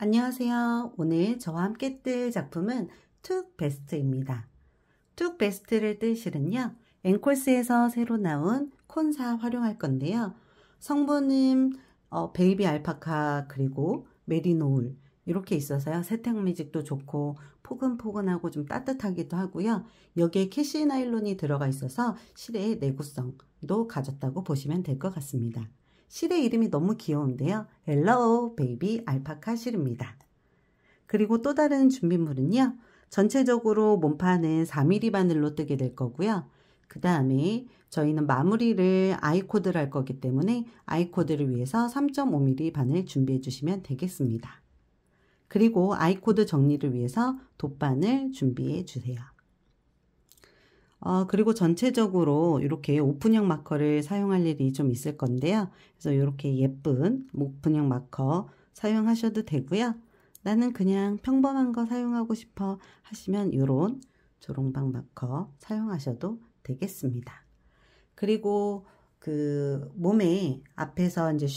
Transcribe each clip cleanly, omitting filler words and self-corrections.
안녕하세요. 오늘 저와 함께 뜰 작품은 툭베스트입니다. 툭베스트를 뜰 실은요, 앵콜스에서 새로 나온 콘사 활용할 건데요. 성분은 베이비 알파카 그리고 메리노울 이렇게 있어서요. 세탁 매직도 좋고 포근포근하고 좀 따뜻하기도 하고요. 여기에 캐시 나일론이 들어가 있어서 실의 내구성도 가졌다고 보시면 될 것 같습니다. 실의 이름이 너무 귀여운데요. 헬로우 베이비 알파카 실입니다. 그리고 또 다른 준비물은요. 전체적으로 몸판은 4mm 바늘로 뜨게 될 거고요. 그 다음에 저희는 마무리를 아이코드를 할 거기 때문에 아이코드를 위해서 3.5mm 바늘 준비해 주시면 되겠습니다. 그리고 아이코드 정리를 위해서 돗바늘 준비해 주세요. 그리고 전체적으로 이렇게 오픈형 마커를 사용할 일이 좀 있을 건데요. 그래서 이렇게 예쁜 오픈형 마커 사용하셔도 되고요. 나는 그냥 평범한 거 사용하고 싶어 하시면 이런 조롱박 마커 사용하셔도 되겠습니다. 그리고 그 몸에 앞에서 이제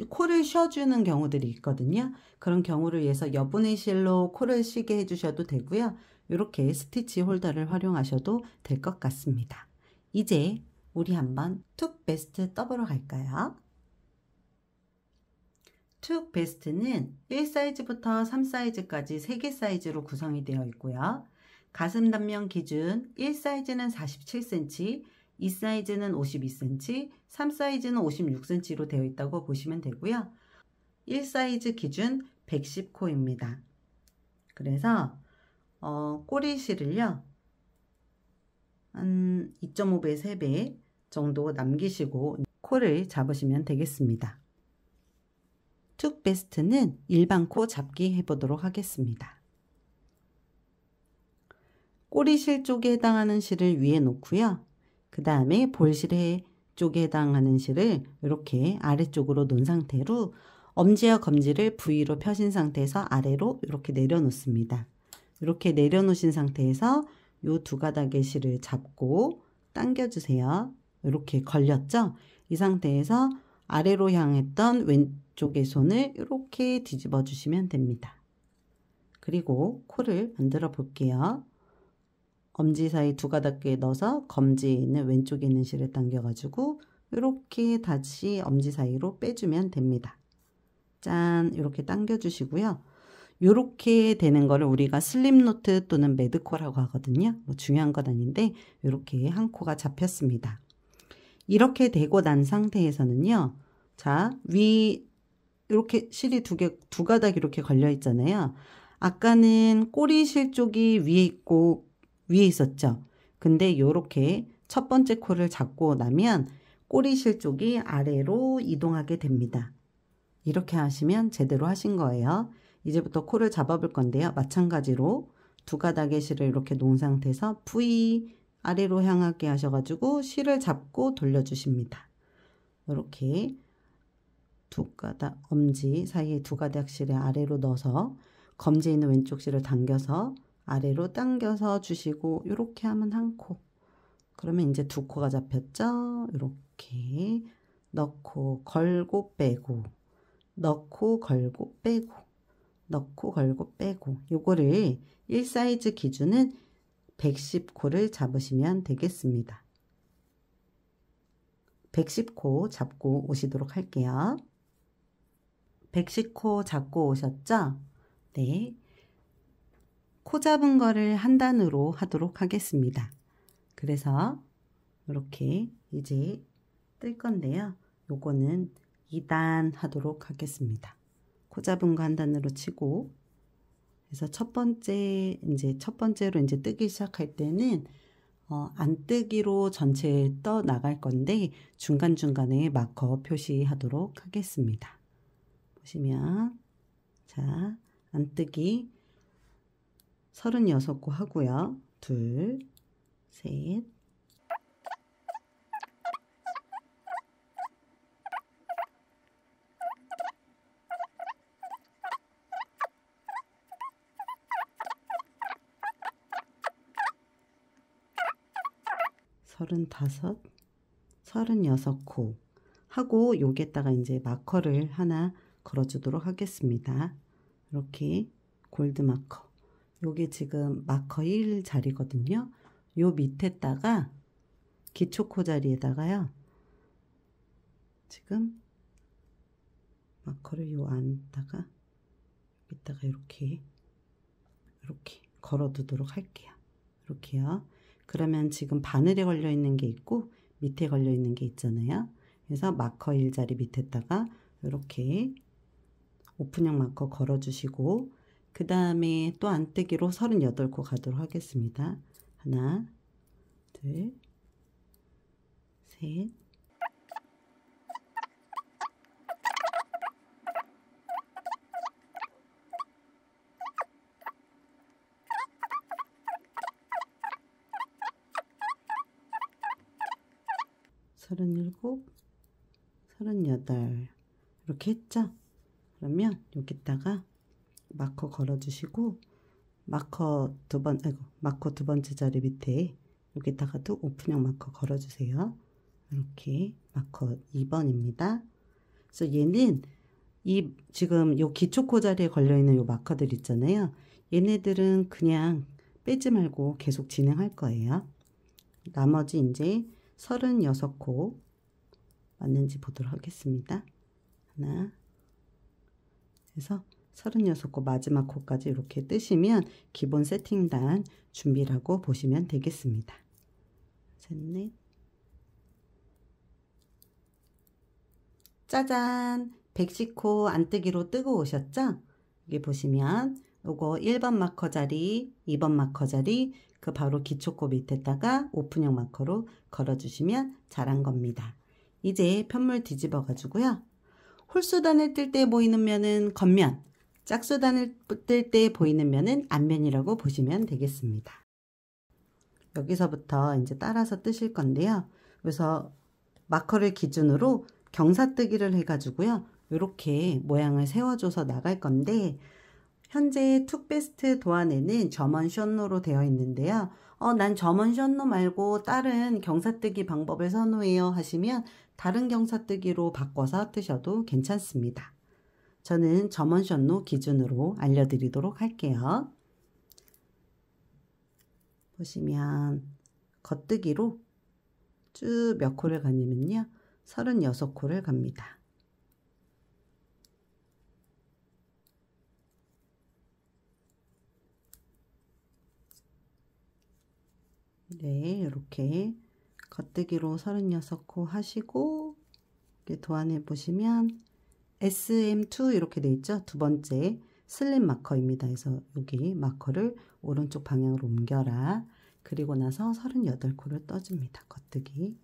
코를 쉬어주는 경우들이 있거든요. 그런 경우를 위해서 여분의 실로 코를 쉬게 해주셔도 되고요. 이렇게 스티치 홀더를 활용하셔도 될 것 같습니다. 이제 우리 한번 툭베스트 떠보러 갈까요? 툭베스트는 1사이즈부터 3사이즈까지 3개 사이즈로 구성이 되어 있고요. 가슴 단면 기준 1사이즈는 47cm, 2사이즈는 52cm, 3사이즈는 56cm로 되어 있다고 보시면 되고요. 1사이즈 기준 110코입니다. 그래서 꼬리실을요 한 2.5배, 3배 정도 남기시고 코를 잡으시면 되겠습니다. 툭베스트는 일반 코 잡기 해보도록 하겠습니다. 꼬리실 쪽에 해당하는 실을 위에 놓고요. 그 다음에 볼실 쪽에 해당하는 실을 이렇게 아래쪽으로 놓은 상태로 엄지와 검지를 V로 펴신 상태에서 아래로 이렇게 내려놓습니다. 이렇게 내려놓으신 상태에서 이 두 가닥의 실을 잡고 당겨주세요. 이렇게 걸렸죠? 이 상태에서 아래로 향했던 왼쪽의 손을 이렇게 뒤집어 주시면 됩니다. 그리고 코를 만들어 볼게요. 엄지 사이 두 가닥에 넣어서 검지에 있는 왼쪽에 있는 실을 당겨가지고 이렇게 다시 엄지 사이로 빼주면 됩니다. 짠! 이렇게 당겨주시고요. 이렇게 되는 거를 우리가 슬립노트 또는 매드코라고 하거든요. 뭐 중요한 건 아닌데 이렇게 한 코가 잡혔습니다. 이렇게 되고 난 상태에서는요. 자, 이렇게 실이 두 가닥 이렇게 걸려 있잖아요. 아까는 꼬리실 쪽이 위에 있었죠. 근데 이렇게 첫 번째 코를 잡고 나면 꼬리실 쪽이 아래로 이동하게 됩니다. 이렇게 하시면 제대로 하신 거예요. 이제부터 코를 잡아볼 건데요. 마찬가지로 두 가닥의 실을 이렇게 놓은 상태에서 V 아래로 향하게 하셔가지고 실을 잡고 돌려주십니다. 이렇게 두 가닥 엄지 사이에 두 가닥 실을 아래로 넣어서 검지에 있는 왼쪽 실을 당겨서 아래로 당겨서 주시고 이렇게 하면 한 코. 그러면 이제 두 코가 잡혔죠. 이렇게 넣고 걸고 빼고 넣고 걸고 빼고 넣고 걸고 빼고 요거를 1사이즈 기준은 110코를 잡으시면 되겠습니다. 110코 잡고 오시도록 할게요. 110코 잡고 오셨죠? 네. 코 잡은 거를 한 단으로 하도록 하겠습니다. 그래서 이렇게 이제 뜰 건데요. 요거는 2단 하도록 하겠습니다. 코 잡은 거 한 단으로 치고, 그래서 첫 번째로 이제 뜨기 시작할 때는 안 뜨기로 전체 떠 나갈 건데 중간중간에 마커 표시하도록 하겠습니다. 보시면 자, 안 뜨기 36코 하고요. 둘, 셋, 서른다섯, 36코 하고 여기에다가 이제 마커를 하나 걸어주도록 하겠습니다. 이렇게 골드 마커. 요게 지금 마커 1 자리거든요. 요 밑에다가 기초코 자리에다가요. 지금 마커를 요 안에다가 여기다가 이렇게 걸어 두도록 할게요. 이렇게요. 그러면 지금 바늘에 걸려 있는 게 있고 밑에 걸려 있는 게 있잖아요. 그래서 마커 1자리 밑에다가 이렇게 오픈형 마커 걸어 주시고, 그 다음에 또 안뜨기로 38코 가도록 하겠습니다. 하나, 둘, 셋, 서른일곱, 38 이렇게 했죠? 그러면 여기다가 마커 걸어 주시고, 마커 두 번째 자리 밑에 여기다가도 오픈형 마커 걸어 주세요. 이렇게 마커 2번입니다. 그래서 얘는 지금 요 기초코 자리에 걸려 있는 요 마커들 있잖아요. 얘네들은 그냥 빼지 말고 계속 진행할 거예요. 나머지 이제 36코 맞는지 보도록 하겠습니다. 하나, 그래서 36코 마지막 코까지 이렇게 뜨시면 기본 세팅단 준비라고 보시면 되겠습니다. 셋, 넷. 짜잔! 110코 안뜨기로 뜨고 오셨죠? 여기 보시면 요거 1번 마커 자리, 2번 마커 자리, 그 바로 기초코 밑에다가 오픈형 마커로 걸어주시면 잘한 겁니다. 이제 편물 뒤집어 가지고요. 홀수단을 뜰 때 보이는 면은 겉면, 짝수단을 뜰 때 보이는 면은 앞면이라고 보시면 되겠습니다. 여기서부터 이제 따라서 뜨실 건데요. 그래서 마커를 기준으로 경사뜨기를 해가지고요. 이렇게 모양을 세워줘서 나갈 건데, 현재 툭베스트 도안에는 점원 션노로 되어 있는데요. 난 점원 션노 말고 다른 경사뜨기 방법을 선호해요 하시면 다른 경사뜨기로 바꿔서 뜨셔도 괜찮습니다. 저는 점원 션노 기준으로 알려드리도록 할게요. 보시면 겉뜨기로 쭉 몇 코를 가냐면요. 36코를 갑니다. 네, 이렇게 겉뜨기로 36코 하시고, 이렇게 도안해 보시면 SM2 이렇게 돼 있죠. 두 번째 슬립 마커입니다. 그래서 여기 마커를 오른쪽 방향으로 옮겨라. 그리고 나서 38코를 떠줍니다. 겉뜨기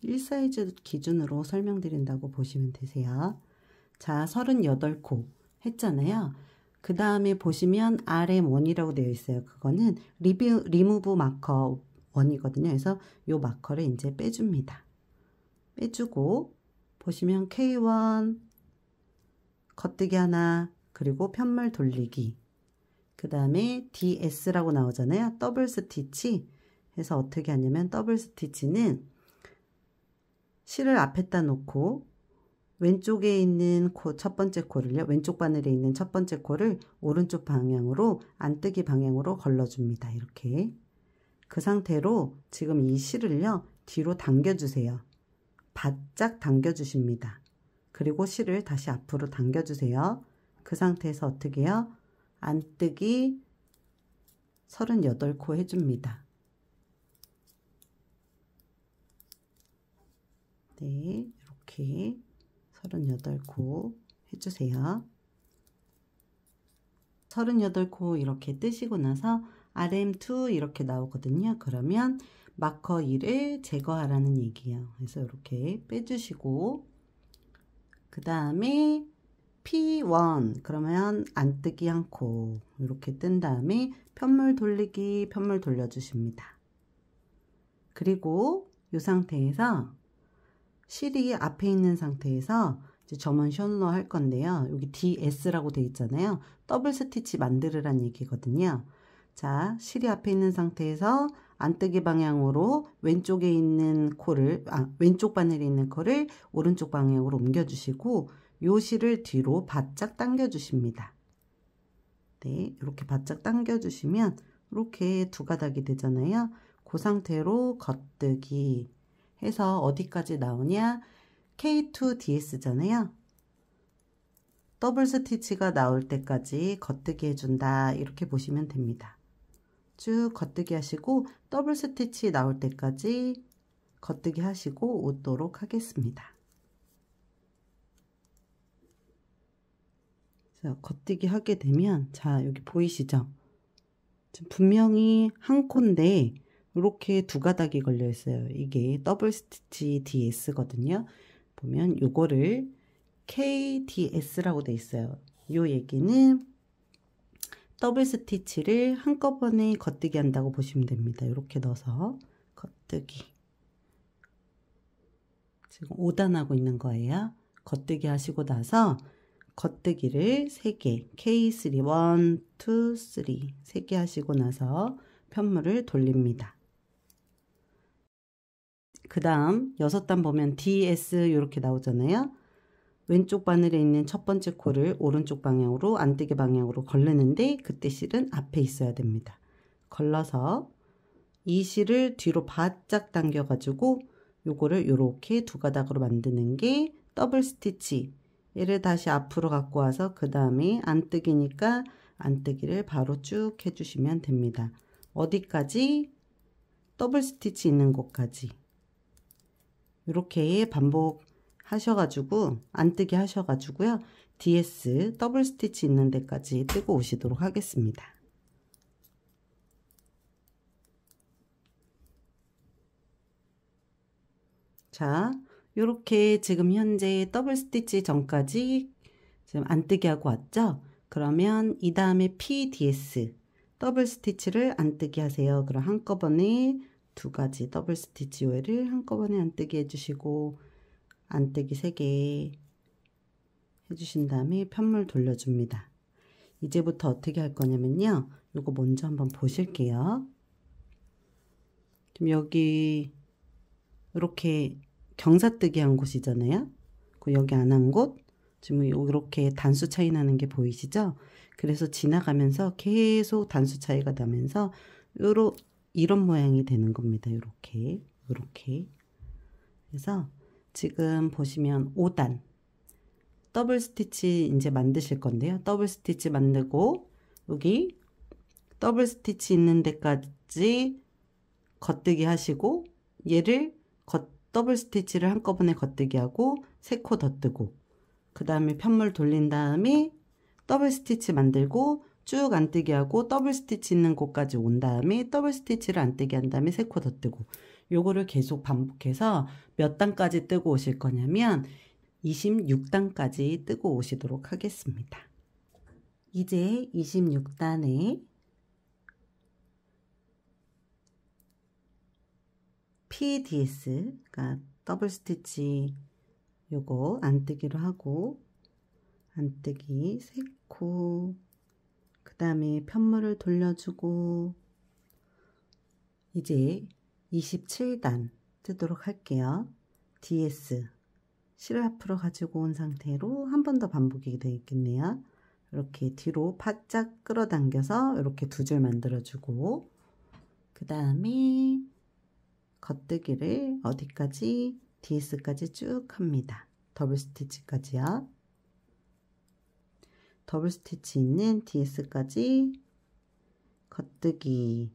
1사이즈 기준으로 설명드린다고 보시면 되세요. 자, 38코 했잖아요. 그 다음에 보시면 RM1이라고 되어 있어요. 그거는 리무브 마커 1이거든요. 그래서 요 마커를 이제 빼줍니다. 빼주고 보시면 K1 겉뜨기 하나, 그리고 편물 돌리기, 그 다음에 DS라고 나오잖아요. 더블 스티치 해서 어떻게 하냐면, 더블 스티치는 실을 앞에다 놓고 왼쪽에 있는 첫 번째 코를요, 왼쪽 바늘에 있는 첫 번째 코를 오른쪽 방향으로, 안뜨기 방향으로 걸러줍니다. 이렇게. 그 상태로 지금 이 실을요, 뒤로 당겨주세요. 바짝 당겨주십니다. 그리고 실을 다시 앞으로 당겨주세요. 그 상태에서 어떻게 해요? 안뜨기 38코 해줍니다. 네, 이렇게 38코 해주세요. 38코 이렇게 뜨시고 나서 RM2 이렇게 나오거든요. 그러면 마커 1을 제거하라는 얘기예요. 그래서 이렇게 빼주시고, 그 다음에 P1 그러면 안뜨기 한 코 이렇게 뜬 다음에 편물 돌리기, 편물 돌려주십니다. 그리고 이 상태에서 실이 앞에 있는 상태에서 이제 점원 션로 할 건데요. 여기 DS라고 되어 있잖아요. 더블 스티치 만들으란 얘기거든요. 자, 실이 앞에 있는 상태에서 안뜨기 방향으로 왼쪽에 있는 코를, 왼쪽 바늘에 있는 코를 오른쪽 방향으로 옮겨주시고, 요 실을 뒤로 바짝 당겨 주십니다. 네, 이렇게 바짝 당겨 주시면 이렇게 두 가닥이 되잖아요. 그 상태로 겉뜨기 해서 어디까지 나오냐? K2DS잖아요. 더블 스티치가 나올 때까지 겉뜨기 해준다. 이렇게 보시면 됩니다. 쭉 겉뜨기 하시고 더블 스티치 나올 때까지 겉뜨기 하시고 오도록 하겠습니다. 자, 겉뜨기 하게 되면, 자, 여기 보이시죠? 분명히 한 코인데 이렇게 두 가닥이 걸려 있어요. 이게 더블 스티치 DS거든요. 보면 요거를 KDS라고 돼 있어요. 요 얘기는 더블 스티치를 한꺼번에 겉뜨기 한다고 보시면 됩니다. 이렇게 넣어서 겉뜨기. 지금 5단 하고 있는 거예요. 겉뜨기 하시고 나서 겉뜨기를 3개, K3, 1, 2, 3, 3개 하시고 나서 편물을 돌립니다. 그 다음 6단 보면 DS 이렇게 나오잖아요. 왼쪽 바늘에 있는 첫 번째 코를 오른쪽 방향으로 안뜨기 방향으로 걸르는데 그때 실은 앞에 있어야 됩니다. 걸러서 이 실을 뒤로 바짝 당겨 가지고 요거를 요렇게 두 가닥으로 만드는 게 더블 스티치. 얘를 다시 앞으로 갖고 와서 그 다음에 안뜨기니까 안뜨기를 바로 쭉 해주시면 됩니다. 어디까지? 더블 스티치 있는 곳까지. 이렇게 반복 하셔가지고 안뜨기 하셔가지고요. DS 더블 스티치 있는 데까지 뜨고 오시도록 하겠습니다. 자, 요렇게 지금 현재 더블 스티치 전까지 지금 안뜨기 하고 왔죠? 그러면 이 다음에 PDS 더블 스티치를 안뜨기 하세요. 그럼 한꺼번에 두 가지 더블 스티치 외를 한꺼번에 안뜨기 해주시고 안뜨기 3개 해주신 다음에 편물 돌려줍니다. 이제부터 어떻게 할 거냐면요. 요거 먼저 한번 보실게요. 지금 여기 이렇게 경사뜨기 한 곳이잖아요. 여기 안 한 곳, 지금 이렇게 단수 차이 나는 게 보이시죠? 그래서 지나가면서 계속 단수 차이가 나면서 이런 모양이 되는 겁니다. 이렇게. 그래서 지금 보시면 5단 더블 스티치 이제 만드실 건데요. 더블 스티치 만들고 여기 더블 스티치 있는 데까지 겉뜨기 하시고 얘를 더블 스티치를 한꺼번에 겉뜨기 하고 3코 더 뜨고 그 다음에 편물 돌린 다음에 더블 스티치 만들고 쭉 안뜨기 하고 더블 스티치 있는 곳까지 온 다음에 더블 스티치를 안뜨기 한 다음에 3코 더 뜨고 요거를 계속 반복해서 몇 단까지 뜨고 오실 거냐면 26단까지 뜨고 오시도록 하겠습니다. 이제 26단에 PDS가 더블 스티치 요거 안뜨기로 하고 안뜨기 3코 그 다음에 편물을 돌려주고 이제 27단 뜨도록 할게요. DS 실을 앞으로 가지고 온 상태로 한 번 더 반복이 되겠네요. 이렇게 뒤로 바짝 끌어당겨서 이렇게 두 줄 만들어주고 그 다음에 겉뜨기를 어디까지? DS까지 쭉 합니다. 더블 스티치까지요. 더블 스티치 있는 DS까지 겉뜨기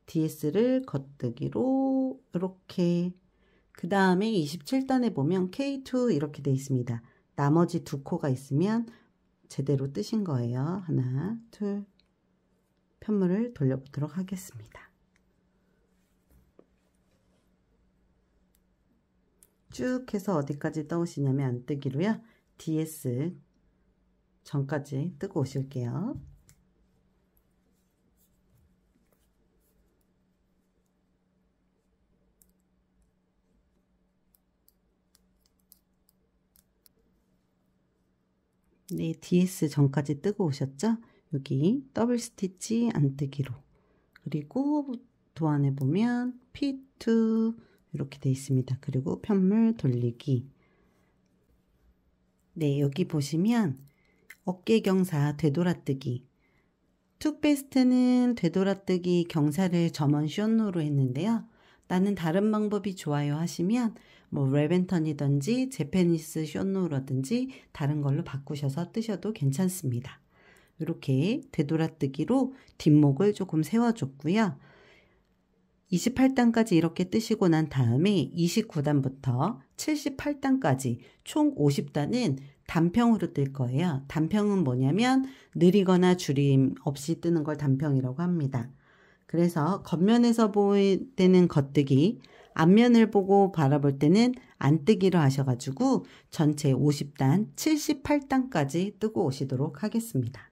DS를 겉뜨기로 이렇게 그 다음에 27단에 보면 K2 이렇게 돼 있습니다. 나머지 두 코가 있으면 제대로 뜨신 거예요. 하나, 둘, 편물을 돌려보도록 하겠습니다. 쭉 해서 어디까지 떠오시냐면 안뜨기로요. DS 전까지 뜨고 오실게요. 네, DS 전까지 뜨고 오셨죠? 여기 더블 스티치 안뜨기로 그리고 도안에 보면 P2 이렇게 돼 있습니다. 그리고 편물 돌리기 네, 여기 보시면 어깨 경사 되돌아뜨기. 툭베스트는 되돌아뜨기 경사를 점원 숏노로 했는데요. 나는 다른 방법이 좋아요 하시면 뭐 레벤턴이든지 재패니스 숏노라든지 다른 걸로 바꾸셔서 뜨셔도 괜찮습니다. 이렇게 되돌아뜨기로 뒷목을 조금 세워줬고요. 28단까지 이렇게 뜨시고 난 다음에 29단부터 78단까지 총 50단은 단평으로 뜰 거예요. 단평은 뭐냐면 느리거나 줄임 없이 뜨는 걸 단평이라고 합니다. 그래서 겉면에서 볼 때는 겉뜨기, 앞면을 보고 바라볼 때는 안뜨기로 하셔가지고 전체 50단, 78단까지 뜨고 오시도록 하겠습니다.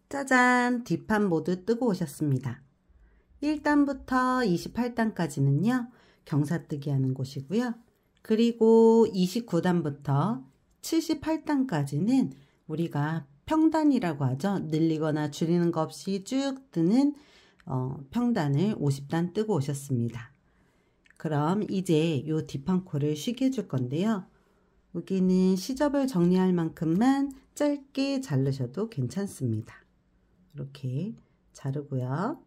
짜잔! 뒷판 모두 뜨고 오셨습니다. 1단부터 28단까지는요. 경사뜨기 하는 곳이고요. 그리고 29단부터 78단까지는 우리가 평단이라고 하죠. 늘리거나 줄이는 거 없이 쭉 뜨는 평단을 50단 뜨고 오셨습니다. 그럼 이제 이 뒷판 코를 쉬게 해줄 건데요. 여기는 시접을 정리할 만큼만 짧게 자르셔도 괜찮습니다. 이렇게 자르고요.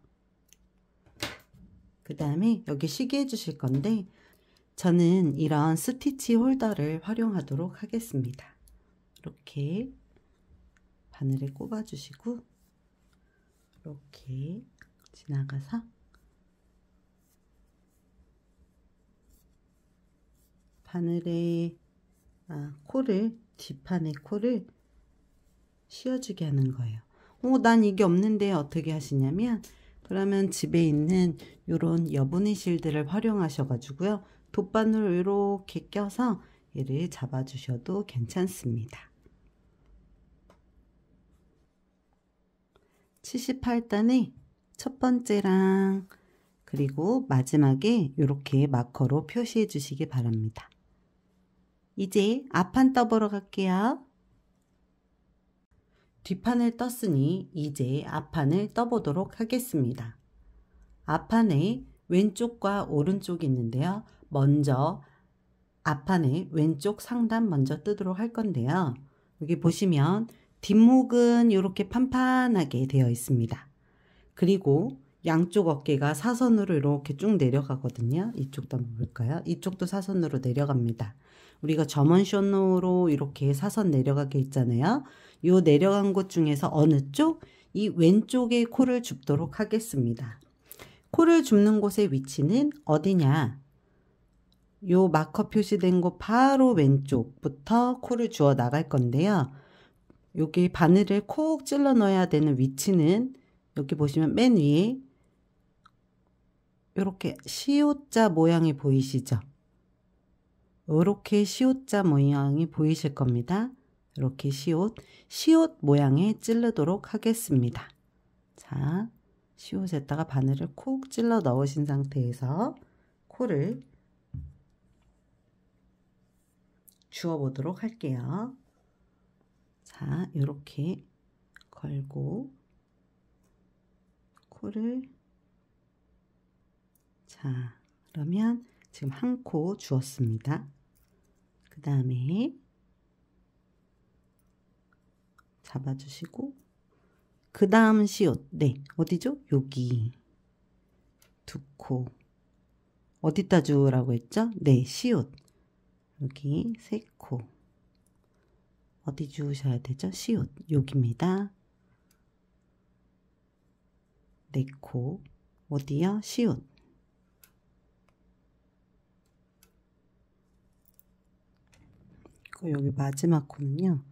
그 다음에 여기 쉬게 해주실 건데 저는 이런 스티치 홀더를 활용하도록 하겠습니다. 이렇게 바늘에 꼽아주시고 이렇게 지나가서 바늘에 코를 뒷판에 코를 씌워주게 하는 거예요. 난 이게 없는데 어떻게 하시냐면 그러면 집에 있는 이런 여분의 실들을 활용하셔가지고요. 돗바늘 이렇게 껴서 얘를 잡아주셔도 괜찮습니다. 78단의 첫 번째랑 그리고 마지막에 이렇게 마커로 표시해 주시기 바랍니다. 이제 앞판 떠보러 갈게요. 뒷판을 떴으니 이제 앞판을 떠보도록 하겠습니다. 앞판에 왼쪽과 오른쪽이 있는데요. 먼저 앞판의 왼쪽 상단 먼저 뜨도록 할 건데요. 여기 보시면 뒷목은 이렇게 판판하게 되어 있습니다. 그리고 양쪽 어깨가 사선으로 이렇게 쭉 내려가거든요. 이쪽도 한번 볼까요? 이쪽도 사선으로 내려갑니다. 우리가 점원 숏노로 이렇게 사선 내려가게 있잖아요. 요 내려간 곳 중에서 어느 쪽? 이 왼쪽에 코를 줍도록 하겠습니다. 코를 줍는 곳의 위치는 어디냐? 요 마커 표시된 곳 바로 왼쪽부터 코를 주어 나갈 건데요. 여기 바늘을 콕 찔러 넣어야 되는 위치는 여기 보시면 맨 위에 이렇게 시옷자 모양이 보이시죠? 이렇게 시옷자 모양이 보이실 겁니다. 이렇게 시옷 모양에 찌르도록 하겠습니다. 자, 시옷에다가 바늘을 콕 찔러 넣으신 상태에서 코를 주어 보도록 할게요. 자, 이렇게 걸고 코를 자, 그러면 지금 한 코 주었습니다. 그 다음에 잡아주시고 그 다음 시옷 네 어디죠? 여기 두 코 어디다 주라고 했죠? 네 시옷 여기 세 코 어디 주셔야 되죠? 시옷 여기입니다. 네 코 어디요? 시옷 여기 마지막 코는요.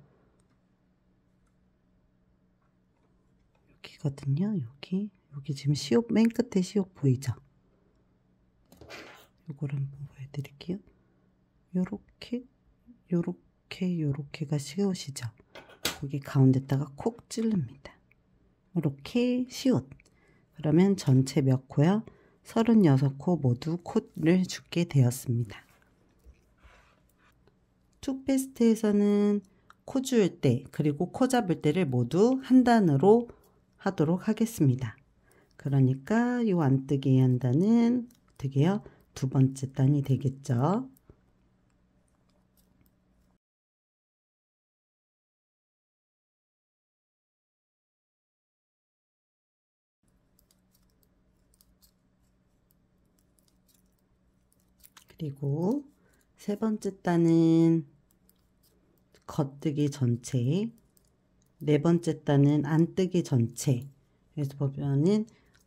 여기거든요. 여기 지금 시옷 맨 끝에 시옷 보이죠? 요걸 한번 보여드릴게요. 요렇게가 시옷이죠. 거기 가운데다가 콕 찌릅니다. 이렇게 시옷. 그러면 전체 몇 코요? 36코 모두 코를 줍게 되었습니다. 툭베스트에서는 코 줄 때 그리고 코 잡을 때를 모두 한 단으로 하도록 하겠습니다. 그러니까 이 안뜨기 한 단은 어떻게 해요? 두 번째 단이 되겠죠. 그리고 세 번째 단은 겉뜨기 전체, 네 번째 단은 안뜨기 전체. 그래서 보면은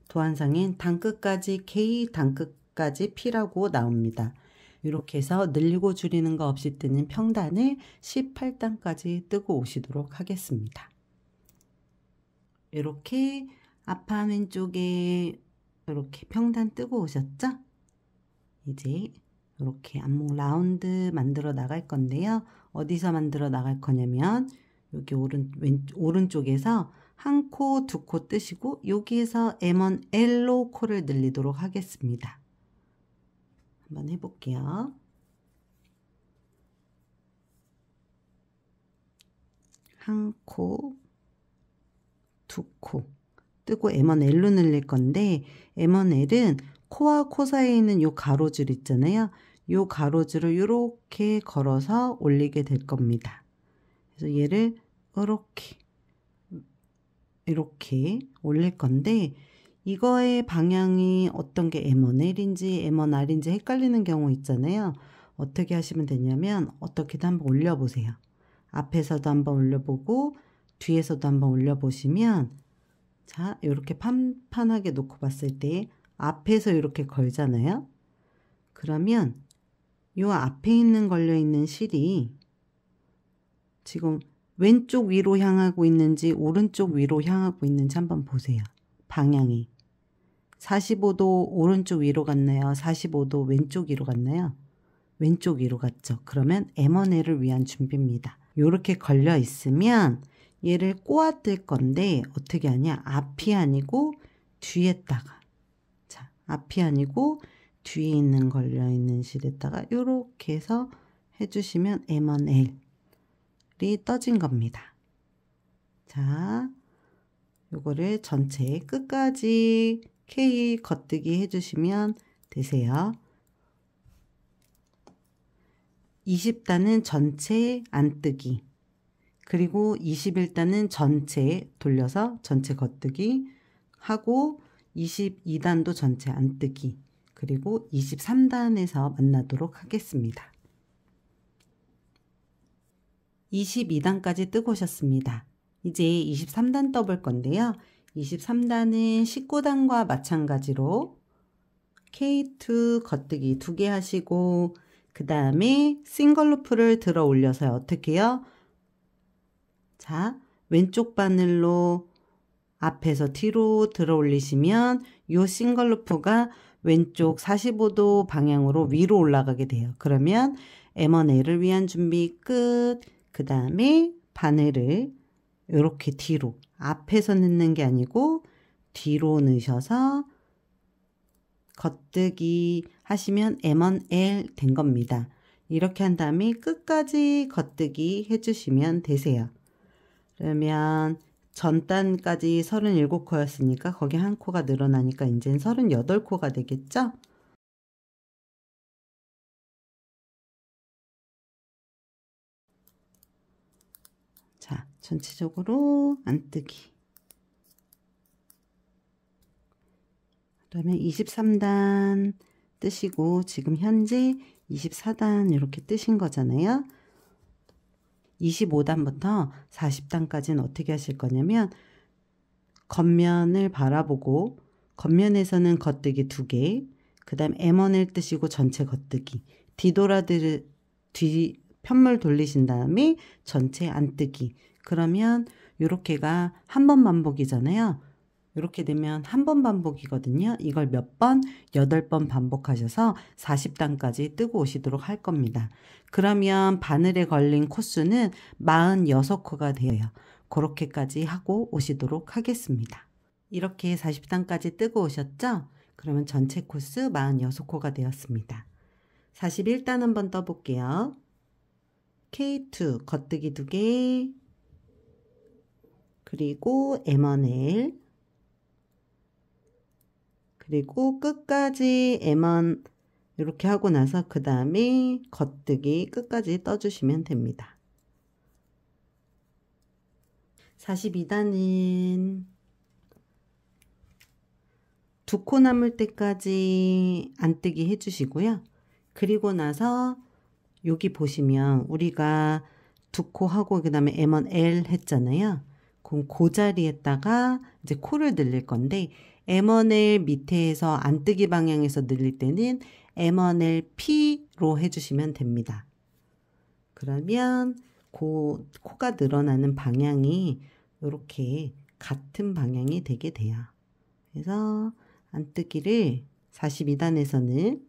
도안상엔 단끝까지 K, 단끝까지 P라고 나옵니다. 이렇게 해서 늘리고 줄이는 거 없이 뜨는 평단을 18단까지 뜨고 오시도록 하겠습니다. 이렇게 앞판 왼쪽에 이렇게 평단 뜨고 오셨죠? 이제 이렇게 안목 라운드 만들어 나갈 건데요. 어디서 만들어 나갈 거냐면 여기 오른쪽에서 한 코, 두 코 뜨시고 여기에서 M1 L로 코를 늘리도록 하겠습니다. 한번 해볼게요. 한 코, 두 코 뜨고 M1 L로 늘릴 건데 M1 L은 코와 코 사이에 있는 요 가로줄 있잖아요. 요 가로줄을 이렇게 걸어서 올리게 될 겁니다. 그래서 얘를 이렇게 올릴 건데 이거의 방향이 어떤 게 M1L인지 M1R인지 헷갈리는 경우 있잖아요. 어떻게 하시면 되냐면 어떻게든 한번 올려보세요. 앞에서도 한번 올려보고 뒤에서도 한번 올려보시면 자, 이렇게 판판하게 놓고 봤을 때 앞에서 이렇게 걸잖아요. 그러면 요 앞에 있는 걸려있는 실이 지금 왼쪽 위로 향하고 있는지 오른쪽 위로 향하고 있는지 한번 보세요. 방향이 45도 오른쪽 위로 갔나요? 45도 왼쪽 위로 갔나요? 왼쪽 위로 갔죠. 그러면 M1L을 위한 준비입니다. 이렇게 걸려 있으면 얘를 꼬아뜰 건데 어떻게 하냐? 앞이 아니고 뒤에다가 자, 앞이 아니고 뒤에 있는 걸려있는 실에다가 이렇게 해서 해주시면 M1L이 떠진 겁니다. 자, 요거를 전체 끝까지 K 겉뜨기 해주시면 되세요. 20단은 전체 안뜨기, 그리고 21단은 전체 돌려서 전체 겉뜨기 하고 22단도 전체 안뜨기, 그리고 23단에서 만나도록 하겠습니다. 22단까지 뜨고 오셨습니다. 이제 23단 떠볼 건데요. 23단은 19단과 마찬가지로 K2 겉뜨기 2개 하시고 그 다음에 싱글 루프를 들어 올려서 어떻게 해요? 자, 왼쪽 바늘로 앞에서 뒤로 들어 올리시면 이 싱글 루프가 왼쪽 45도 방향으로 위로 올라가게 돼요. 그러면 M1L을 위한 준비 끝. 그 다음에 바늘을 이렇게 뒤로, 앞에서 넣는 게 아니고 뒤로 넣으셔서 겉뜨기 하시면 M1L 된 겁니다. 이렇게 한 다음에 끝까지 겉뜨기 해주시면 되세요. 그러면 전단까지 37코였으니까 거기 한 코가 늘어나니까 이제는 38코가 되겠죠? 자, 전체적으로 안뜨기. 그러면 23단 뜨시고 지금 현재 24단 이렇게 뜨신 거잖아요. 25단부터 40단까지는 어떻게 하실 거냐면 겉면을 바라보고 겉면에서는 겉뜨기 2개, 그 다음 M1L 뜨시고 전체 겉뜨기, 뒤 편물 돌리신 다음에 전체 안뜨기. 그러면 이렇게가 한 번 반복이잖아요. 이렇게 되면 한 번 반복이거든요. 이걸 몇 번? 8번 반복하셔서 40단까지 뜨고 오시도록 할 겁니다. 그러면 바늘에 걸린 코수는 46코가 되어요. 그렇게까지 하고 오시도록 하겠습니다. 이렇게 40단까지 뜨고 오셨죠? 그러면 전체 코스 46코가 되었습니다. 41단 한번 떠볼게요. K2 겉뜨기 2개, 그리고 M1L, 그리고 끝까지 M1 이렇게 하고 나서 그 다음에 겉뜨기 끝까지 떠주시면 됩니다. 42단은 2코 남을 때까지 안뜨기 해주시고요. 그리고 나서 여기 보시면 우리가 두 코 하고 그 다음에 M1L 했잖아요. 그럼 그 자리에다가 이제 코를 늘릴 건데 M1L 밑에서 안뜨기 방향에서 늘릴 때는 M1LP로 해주시면 됩니다. 그러면 코가 늘어나는 방향이 이렇게 같은 방향이 되게 돼요. 그래서 안뜨기를 42단에서는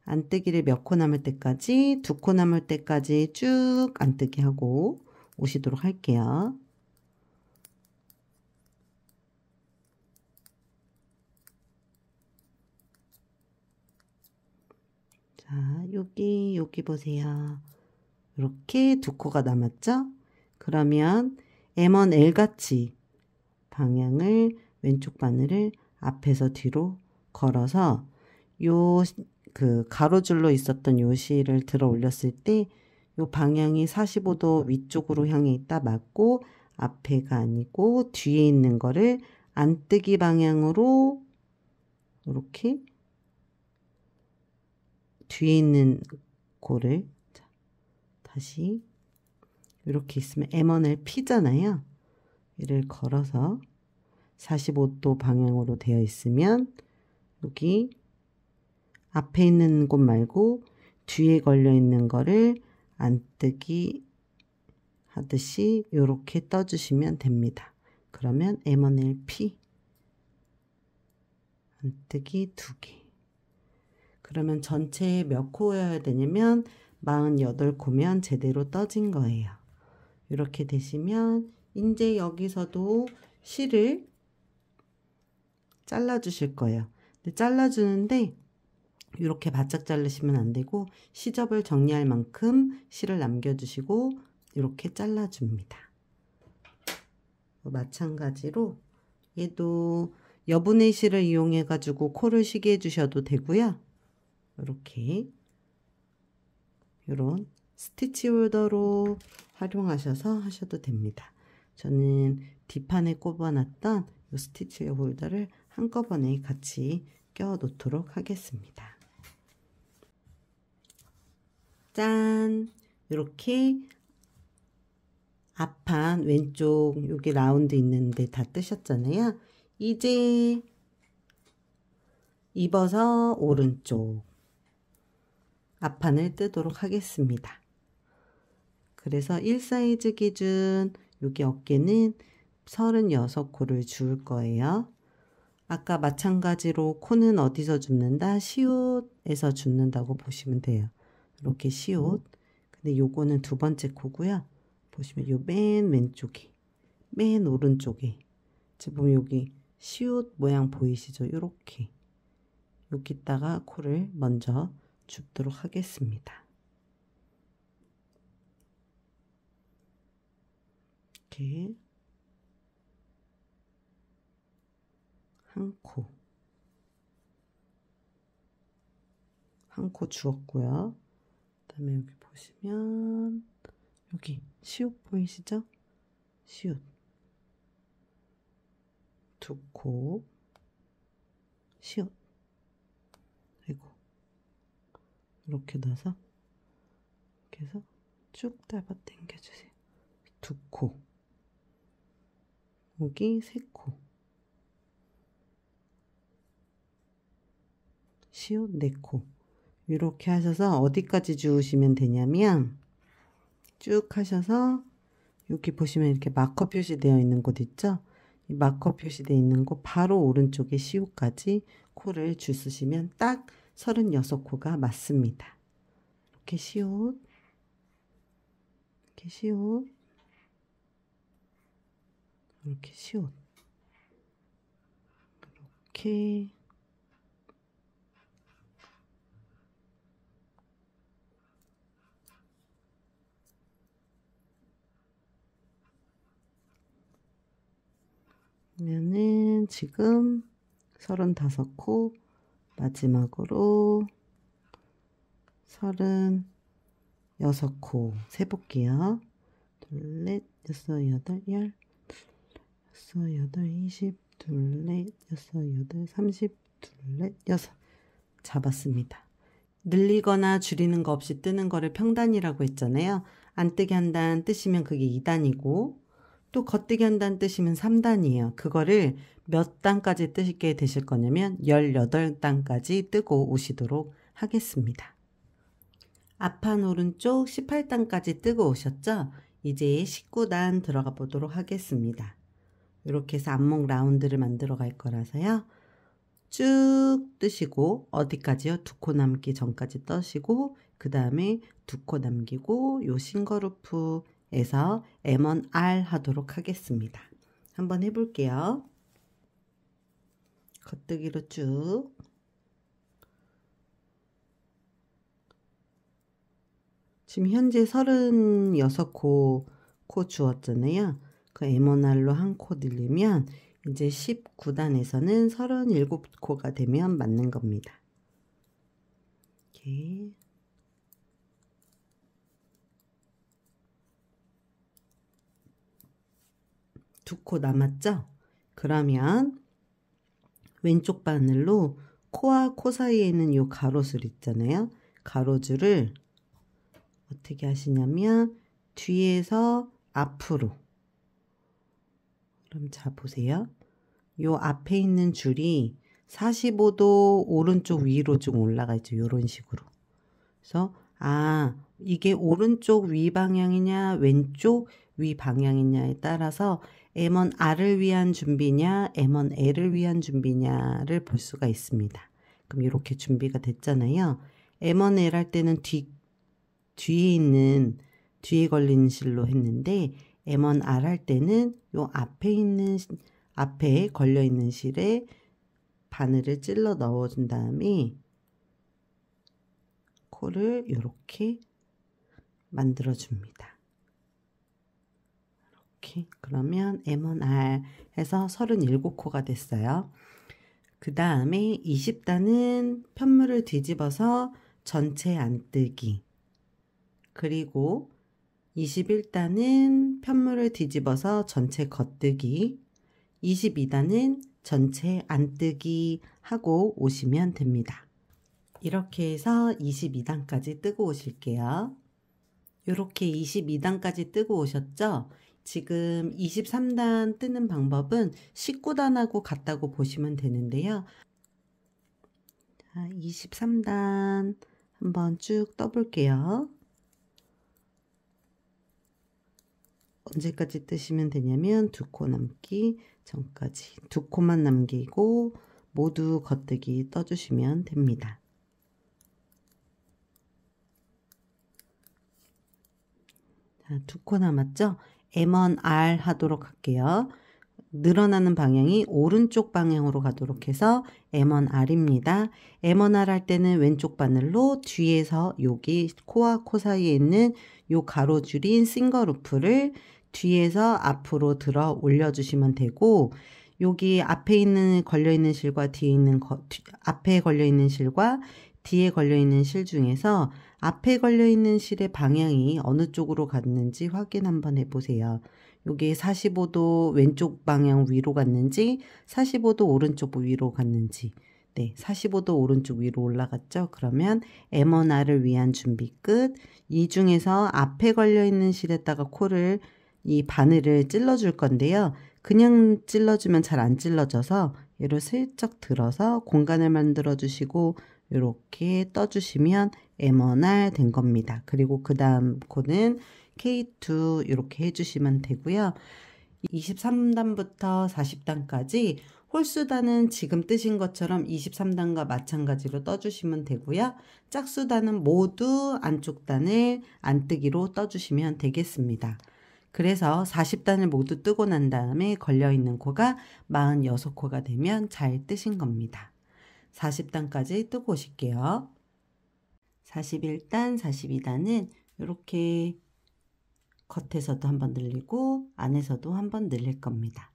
안뜨기를 몇 코 남을 때까지, 두 코 남을 때까지 쭉 안뜨기 하고 오시도록 할게요. 자, 여기 보세요. 이렇게 두 코가 남았죠? 그러면 M1L 같이 방향을 왼쪽 바늘을 앞에서 뒤로 걸어서 요 그 가로줄로 있었던 요 실을 들어 올렸을 때 요 방향이 45도 위쪽으로 향해 있다 맞고 앞에가 아니고 뒤에 있는 거를 안뜨기 방향으로 이렇게 뒤에 있는 고를 다시 이렇게 있으면 M1L P잖아요. 이를 걸어서 45도 방향으로 되어 있으면 여기 앞에 있는 곳 말고 뒤에 걸려 있는 거를 안뜨기 하듯이 이렇게 떠주시면 됩니다. 그러면 M1L P 안뜨기 2개. 그러면 전체에 몇 코여야 되냐면 48코면 제대로 떠진 거예요. 이렇게 되시면 이제 여기서도 실을 잘라 주실 거예요. 근데 잘라 주는데 이렇게 바짝 자르시면 안 되고 시접을 정리할 만큼 실을 남겨 주시고 이렇게 잘라 줍니다. 마찬가지로 얘도 여분의 실을 이용해 가지고 코를 쉬게 해 주셔도 되고요. 이렇게 이런 스티치 홀더로 활용하셔서 하셔도 됩니다. 저는 뒷판에 꼽아놨던 이 스티치 홀더를 한꺼번에 같이 껴 놓도록 하겠습니다. 짠! 이렇게 앞판 왼쪽 여기 라운드 있는데 다 뜨셨잖아요. 이제 입어서 오른쪽 앞판을 뜨도록 하겠습니다. 그래서 1사이즈 기준 여기 어깨는 36코를 줄 거예요. 아까 마찬가지로 코는 어디서 줍는다? 시옷에서 줍는다고 보시면 돼요. 이렇게 시옷. 근데 요거는 두 번째 코고요. 보시면 요 맨 왼쪽에, 맨 오른쪽에 지금 여기 시옷 모양 보이시죠? 요렇게 여기다가 코를 먼저 줍도록 하겠습니다. 이렇게 한 코 주었고요. 그다음에 여기 보시면 여기 시옷 보이시죠? 시옷 두 코 시옷 그리고 이렇게 넣어서 이렇게 해서 쭉 잡아 당겨주세요. 두 코 여기 세 코 시옷 네 코 이렇게 하셔서 어디까지 주우시면 되냐면 쭉 하셔서 여기 보시면 이렇게 마커 표시되어 있는 곳 있죠? 이 마커 표시되어 있는 곳 바로 오른쪽에 시옷까지 코를 주시면 딱 36코가 맞습니다. 이렇게 시옷 이렇게 시옷 이렇게 시옷 이렇게 그러면은 지금 35코 마지막으로 36코 세볼게요. 둘, 넷, 여섯, 여덟, 열, 여섯, 여덟, 20, 둘, 넷, 여섯, 여덟, 30, 둘, 넷, 여섯 잡았습니다. 늘리거나 줄이는 거 없이 뜨는 거를 평단이라고 했잖아요. 안 뜨게 한다는 뜻이면 그게 2단이고 또 겉뜨기 한다는 뜻이면 3단이에요. 그거를 몇 단까지 뜨게 되실 거냐면 18단까지 뜨고 오시도록 하겠습니다. 앞판 오른쪽 18단까지 뜨고 오셨죠? 이제 19단 들어가 보도록 하겠습니다. 이렇게 해서 앞목 라운드를 만들어 갈 거라서요. 쭉 뜨시고 어디까지요? 2코 남기 전까지 떠시고 그 다음에 2코 남기고 요 싱거루프에서 M1R 하도록 하겠습니다. 한번 해볼게요. 겉뜨기로 쭉 지금 현재 36코 주었잖아요. 그 M1R로 한 코 늘리면 이제 19단에서는 37코가 되면 맞는 겁니다. 이렇게 두 코 남았죠? 그러면 왼쪽 바늘로 코와 코 사이에 있는 이 가로줄 있잖아요. 가로줄을 어떻게 하시냐면 뒤에서 앞으로, 그럼 자 보세요. 요 앞에 있는 줄이 45도 오른쪽 위로 좀 올라가 있죠. 요런 식으로. 그래서 이게 오른쪽 위 방향이냐 왼쪽 위 방향이냐에 따라서 M1R을 위한 준비냐 M1L을 위한 준비냐를 볼 수가 있습니다. 그럼 이렇게 준비가 됐잖아요. M1L 할 때는 뒤에 걸리는 실로 했는데 M1R 할 때는 요 앞에 걸려 있는 실에 바늘을 찔러 넣어준 다음에 코를 이렇게 만들어 줍니다. 이렇게 그러면 M1R 해서 37코가 됐어요. 그 다음에 20단은 편물을 뒤집어서 전체 안뜨기, 그리고 21단은 편물을 뒤집어서 전체 겉뜨기, 22단은 전체 안뜨기 하고 오시면 됩니다. 이렇게 해서 22단까지 뜨고 오실게요. 이렇게 22단까지 뜨고 오셨죠? 지금 23단 뜨는 방법은 19단하고 같다고 보시면 되는데요. 자, 23단 한번 쭉 떠볼게요. 언제까지 뜨시면 되냐면 2코 남기 전까지 2코만 남기고 모두 겉뜨기 떠주시면 됩니다. 자, 2코 남았죠? M1R 하도록 할게요. 늘어나는 방향이 오른쪽 방향으로 가도록 해서 M1R입니다. M1R 할 때는 왼쪽 바늘로 뒤에서 여기 코와 코 사이에 있는 요 가로줄인 싱거루프를 뒤에서 앞으로 들어 올려주시면 되고, 여기 앞에 걸려 있는 실과 앞에 걸려 있는 실과 뒤에 걸려 있는 실 중에서 앞에 걸려 있는 실의 방향이 어느 쪽으로 갔는지 확인 한번 해보세요. 여기 45도 왼쪽 방향 위로 갔는지 45도 오른쪽 위로 갔는지, 네, 45도 오른쪽 위로 올라갔죠. 그러면 M1R을 위한 준비 끝. 이 중에서 앞에 걸려있는 실에다가 이 바늘을 찔러줄 건데요. 그냥 찔러주면 잘 안 찔러져서 얘를 슬쩍 들어서 공간을 만들어 주시고 이렇게 떠주시면 M1R 된 겁니다. 그리고 그 다음 코는 K2 이렇게 해주시면 되고요. 23단부터 40단까지 홀수단은 지금 뜨신 것처럼 23단과 마찬가지로 떠주시면 되고요. 짝수단은 모두 안쪽 단을 안뜨기로 떠주시면 되겠습니다. 그래서 40단을 모두 뜨고 난 다음에 걸려있는 코가 46코가 되면 잘 뜨신 겁니다. 40단까지 뜨고 오실게요. 41단, 42단은 이렇게 겉에서도 한번 늘리고 안에서도 한번 늘릴 겁니다.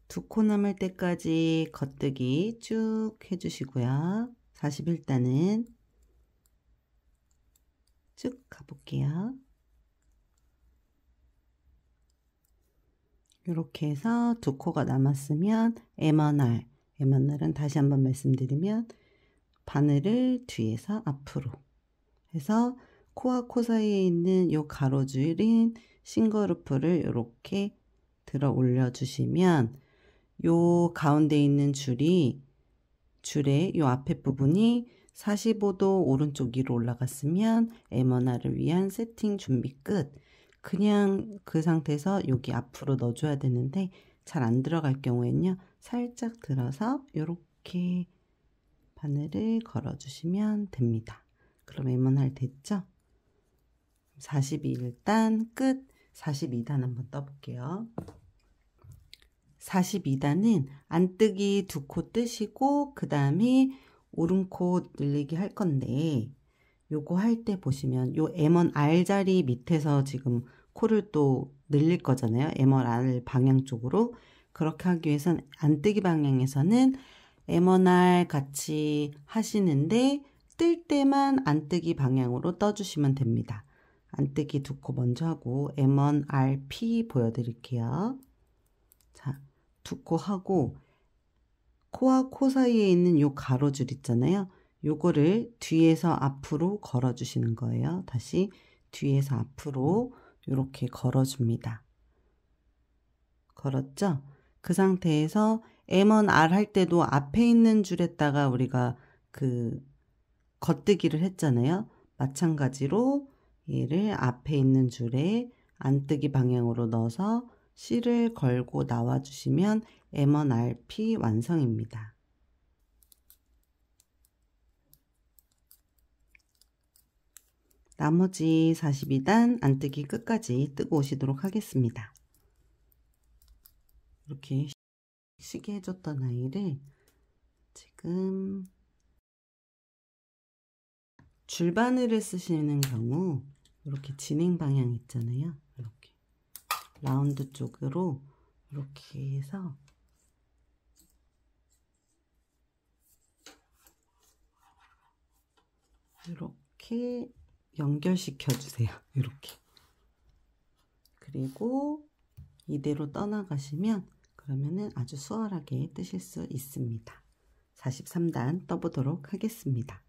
두 코 남을 때까지 겉뜨기 쭉 해주시고요. 41단은 쭉 가볼게요. 이렇게 해서 두 코가 남았으면 M1R은 다시 한번 말씀드리면 바늘을 뒤에서 앞으로 해서 코와 코 사이에 있는 요 가로줄인 싱글루프를 이렇게 들어 올려 주시면 요 가운데 있는 줄의 요 앞에 부분이 45도 오른쪽 위로 올라갔으면 M1R을 위한 세팅 준비 끝. 그냥 그 상태에서 여기 앞으로 넣어줘야 되는데 잘 안 들어갈 경우에는요, 살짝 들어서 이렇게 바늘을 걸어주시면 됩니다. 그럼 M1R 됐죠? 42단 끝. 42단 한번 떠볼게요. 42단은 안뜨기 두 코 뜨시고 그 다음에 오른코 늘리기 할 건데, 요거 할 때 보시면 요 M1R 자리 밑에서 지금 코를 또 늘릴 거잖아요. M1R 방향 쪽으로. 그렇게 하기 위해서는 안뜨기 방향에서는 M1R 같이 하시는데 뜰 때만 안뜨기 방향으로 떠주시면 됩니다. 안뜨기 두 코 먼저 하고 M1RP 보여드릴게요. 자, 두 코 하고 코와 코 사이에 있는 요 가로줄 있잖아요. 요거를 뒤에서 앞으로 걸어 주시는 거예요. 다시 뒤에서 앞으로 이렇게 걸어 줍니다. 걸었죠? 그 상태에서 M1R 할 때도 앞에 있는 줄에다가 우리가 그 겉뜨기를 했잖아요. 마찬가지로 얘를 앞에 있는 줄에 안뜨기 방향으로 넣어서 실을 걸고 나와 주시면 M1RP 완성입니다. 나머지 42단 안뜨기 끝까지 뜨고 오시도록 하겠습니다. 이렇게 쉬게 해줬던 아이를 지금 줄바늘을 쓰시는 경우 이렇게 진행 방향 있잖아요. 이렇게 라운드 쪽으로 이렇게 해서 이렇게 연결시켜 주세요. 이렇게. 그리고 이대로 떠나가시면 그러면은 아주 수월하게 뜨실 수 있습니다. 43단 떠보도록 하겠습니다.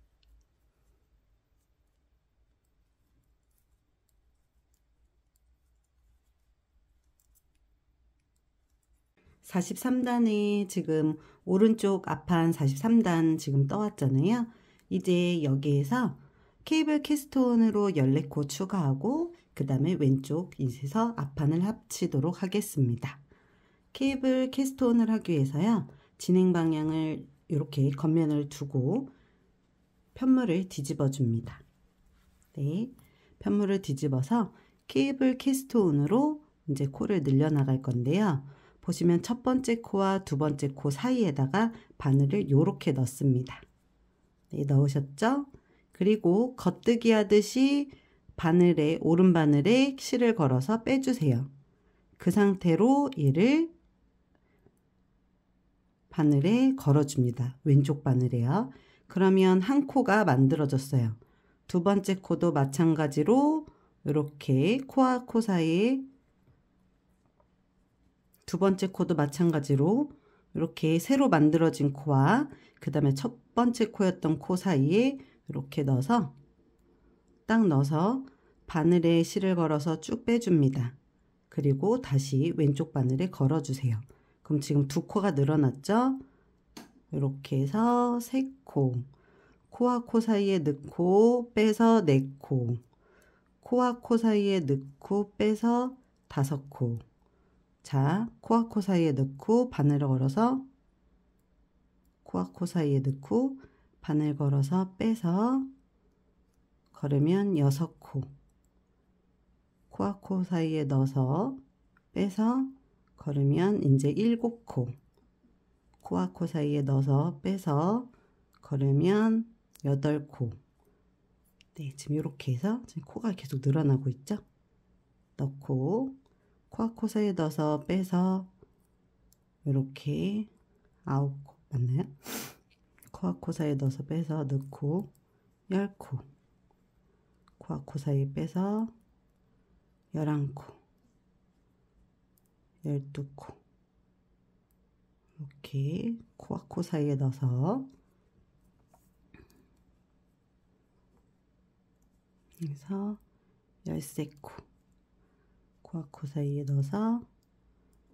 43단에 지금 오른쪽 앞판 43단 지금 떠왔잖아요. 이제 여기에서 케이블 캐스트온으로 14코 추가하고 그 다음에 왼쪽 인에서 앞판을 합치도록 하겠습니다. 케이블 캐스트온을 하기 위해서요. 진행 방향을 이렇게 겉면을 두고 편물을 뒤집어 줍니다. 네, 편물을 뒤집어서 케이블 캐스트온으로 이제 코를 늘려나갈 건데요. 보시면 첫 번째 코와 두 번째 코 사이에다가 바늘을 이렇게 넣습니다. 네, 넣으셨죠? 그리고 겉뜨기 하듯이 바늘에 오른 바늘에 실을 걸어서 빼주세요. 그 상태로 얘를 바늘에 걸어줍니다. 왼쪽 바늘에요. 그러면 한 코가 만들어졌어요. 두 번째 코도 마찬가지로 이렇게 코와 코 사이에 두 번째 코도 마찬가지로 이렇게 새로 만들어진 코와 그 다음에 첫 번째 코였던 코 사이에 이렇게 넣어서 딱 넣어서 바늘에 실을 걸어서 쭉 빼줍니다. 그리고 다시 왼쪽 바늘에 걸어주세요. 그럼 지금 두 코가 늘어났죠? 이렇게 해서 세 코, 코와 코 사이에 넣고 빼서 네 코, 코와 코 사이에 넣고 빼서 다섯 코. 자, 코와 코 사이에 넣고 바늘을 걸어서 코와 코 사이에 넣고 바늘 걸어서 빼서 걸으면 6코, 코와 코 사이에 넣어서 빼서 걸으면 이제 7코, 코와 코 사이에 넣어서 빼서 걸으면 8코. 네, 지금 이렇게 해서 지금 코가 계속 늘어나고 있죠? 넣고 코와 코 사이에 넣어서 빼서 이렇게 9코 맞나요? 코와 코 사이에 넣어서 빼서 넣고 10코, 코와 코 사이에 빼서 11코, 12코 이렇게 코와 코 사이에 넣어서 그래서 13코 코와 코 사이에 넣어서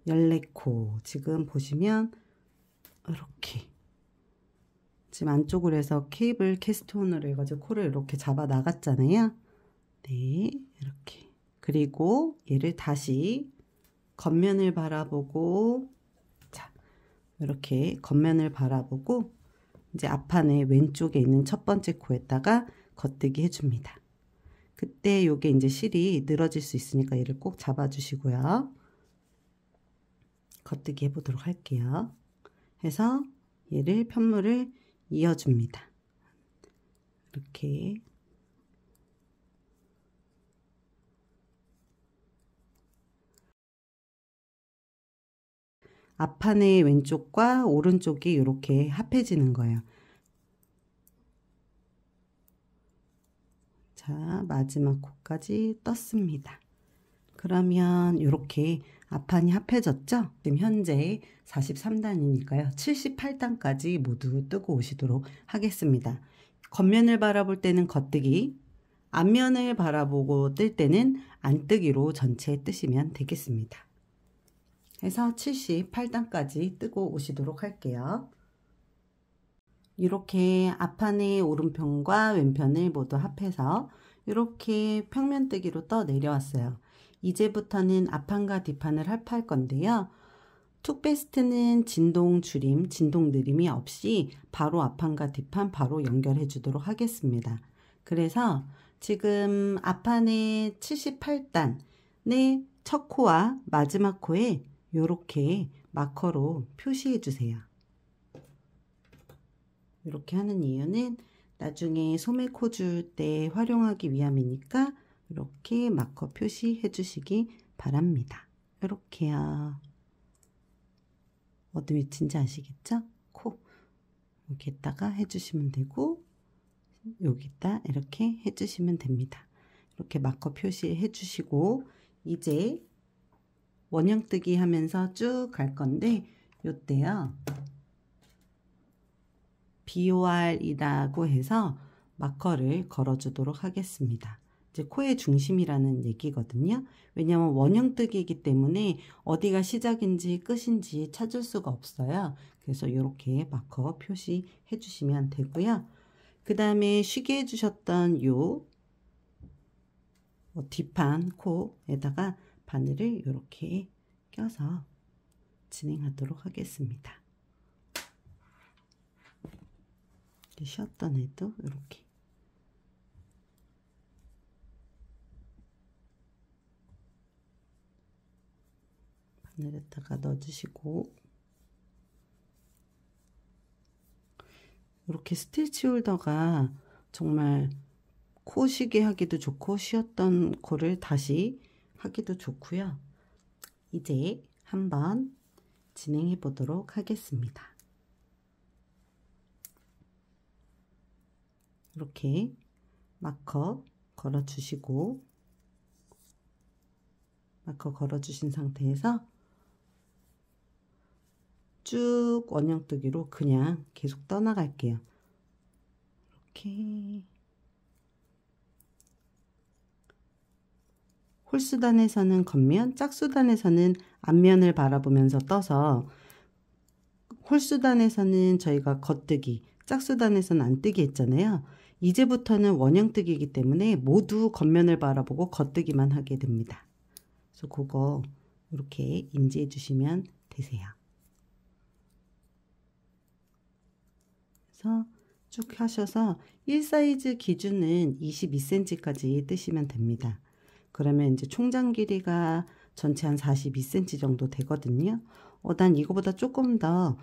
14코 지금 보시면 이렇게 지금 안쪽으로 해서 케이블 캐스톤으로 해가지고 코를 이렇게 잡아 나갔잖아요. 네, 이렇게. 그리고 얘를 다시 겉면을 바라보고, 자, 이렇게 겉면을 바라보고, 이제 앞판에 왼쪽에 있는 첫 번째 코에다가 겉뜨기 해줍니다. 그때 요게 이제 실이 늘어질 수 있으니까 얘를 꼭 잡아주시고요. 겉뜨기 해보도록 할게요. 해서 얘를 편물을 이어줍니다. 이렇게 앞판의 왼쪽과 오른쪽이 이렇게 합해지는 거예요. 자, 마지막 코까지 떴습니다. 그러면 이렇게 앞판이 합해졌죠? 지금 현재 43단이니까요. 78단까지 모두 뜨고 오시도록 하겠습니다. 겉면을 바라볼 때는 겉뜨기, 앞면을 바라보고 뜰 때는 안뜨기로 전체 뜨시면 되겠습니다. 해서 78단까지 뜨고 오시도록 할게요. 이렇게 앞판의 오른편과 왼편을 모두 합해서 이렇게 평면뜨기로 떠 내려왔어요. 이제부터는 앞판과 뒷판을 합할 건데요. 툭베스트는 진동 줄임, 진동 느림이 없이 바로 앞판과 뒷판 바로 연결해 주도록 하겠습니다. 그래서 지금 앞판의 78단의 첫 코와 마지막 코에 이렇게 마커로 표시해 주세요. 이렇게 하는 이유는 나중에 소매 코 줄 때 활용하기 위함이니까 이렇게 마커 표시해 주시기 바랍니다. 이렇게요. 어디 위치인지 아시겠죠? 코 여기에다가 해주시면 되고 여기다 이렇게 해주시면 됩니다. 이렇게 마커 표시해 주시고 이제 원형뜨기 하면서 쭉 갈 건데 요때요. BOR이라고 해서 마커를 걸어주도록 하겠습니다. 이제 코의 중심이라는 얘기거든요. 왜냐하면 원형뜨기이기 때문에 어디가 시작인지 끝인지 찾을 수가 없어요. 그래서 이렇게 마커 표시해 주시면 되고요. 그 다음에 쉬게 해주셨던 요 뒷판 코에다가 바늘을 이렇게 껴서 진행하도록 하겠습니다. 쉬었던 애도 이렇게 바늘에다가 넣어주시고 이렇게 스티치 홀더가 정말 코 쉬게 하기도 좋고 쉬었던 코를 다시 하기도 좋고요. 이제 한번 진행해 보도록 하겠습니다. 이렇게 마커 걸어 주시고 마커 걸어 주신 상태에서 쭉 원형뜨기로 그냥 계속 떠나갈게요. 이렇게 홀수단에서는 겉면, 짝수단에서는 앞면을 바라보면서 떠서 홀수단에서는 저희가 겉뜨기, 짝수단에서는 안뜨기 했잖아요. 이제부터는 원형뜨기이기 때문에 모두 겉면을 바라보고 겉뜨기만 하게 됩니다. 그래서 그거 이렇게 인지해 주시면 되세요. 그래서 쭉 하셔서 1사이즈 기준은 22cm까지 뜨시면 됩니다. 그러면 이제 총장 길이가 전체 한 42cm 정도 되거든요. 난 이거보다 조금 더,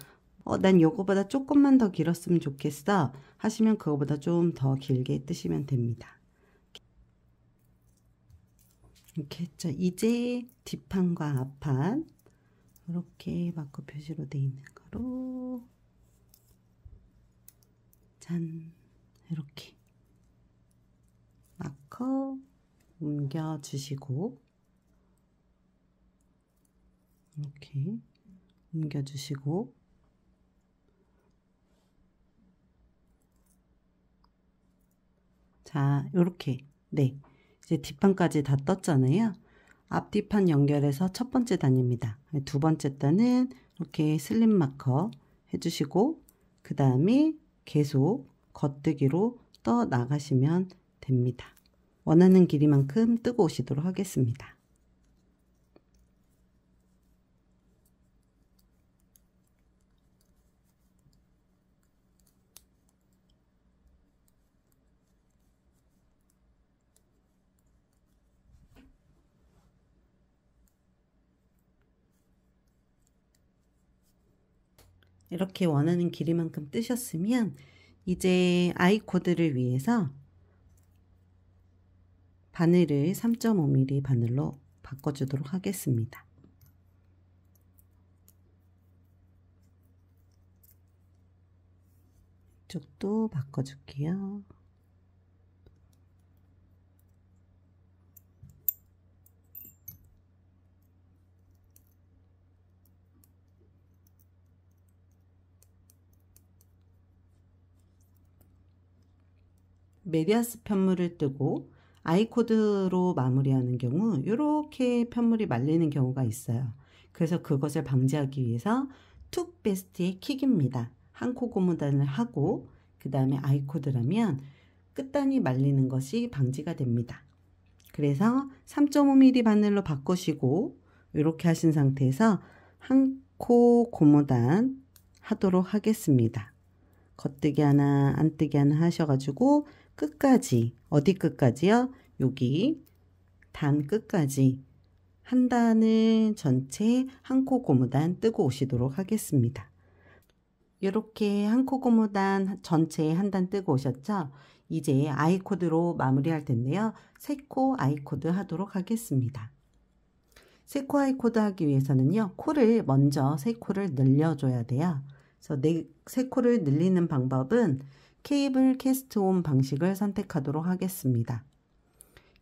난 이거보다 조금만 더 길었으면 좋겠어 하시면 그거보다 좀 더 길게 뜨시면 됩니다. 이렇게 했죠. 이제 뒷판과 앞판 이렇게 마커 표시로 되어 있는 거로 짠 이렇게 마커 옮겨 주시고 이렇게 옮겨주시고, 자, 요렇게, 네, 이제 뒷판까지 다 떴잖아요. 앞뒤판 연결해서 첫 번째 단입니다. 두 번째 단은 이렇게 슬립 마커 해주시고, 그 다음에 계속 겉뜨기로 떠 나가시면 됩니다. 원하는 길이만큼 뜨고 오시도록 하겠습니다. 이렇게 원하는 길이만큼 뜨셨으면 이제 아이코드를 위해서 바늘을 3.5mm 바늘로 바꿔주도록 하겠습니다. 이쪽도 바꿔줄게요. 메리아스 편물을 뜨고 아이코드로 마무리하는 경우 이렇게 편물이 말리는 경우가 있어요. 그래서 그것을 방지하기 위해서 툭 베스트의 킥입니다. 한 코 고무단을 하고 그 다음에 아이코드라면 끝단이 말리는 것이 방지가 됩니다. 그래서 3.5mm 바늘로 바꾸시고 이렇게 하신 상태에서 한 코 고무단 하도록 하겠습니다. 겉뜨기 하나 안뜨기 하나 하셔가지고 끝까지, 어디 끝까지요? 여기 단 끝까지 한 단을 전체 한 코 고무단 뜨고 오시도록 하겠습니다. 이렇게 한 코 고무단 전체에 한 단 뜨고 오셨죠? 이제 아이코드로 마무리할 텐데요. 3코 아이코드 하도록 하겠습니다. 3코 아이코드 하기 위해서는요. 코를 먼저 3코를 늘려줘야 돼요. 그래서 3코를 늘리는 방법은 케이블 캐스트온 방식을 선택하도록 하겠습니다.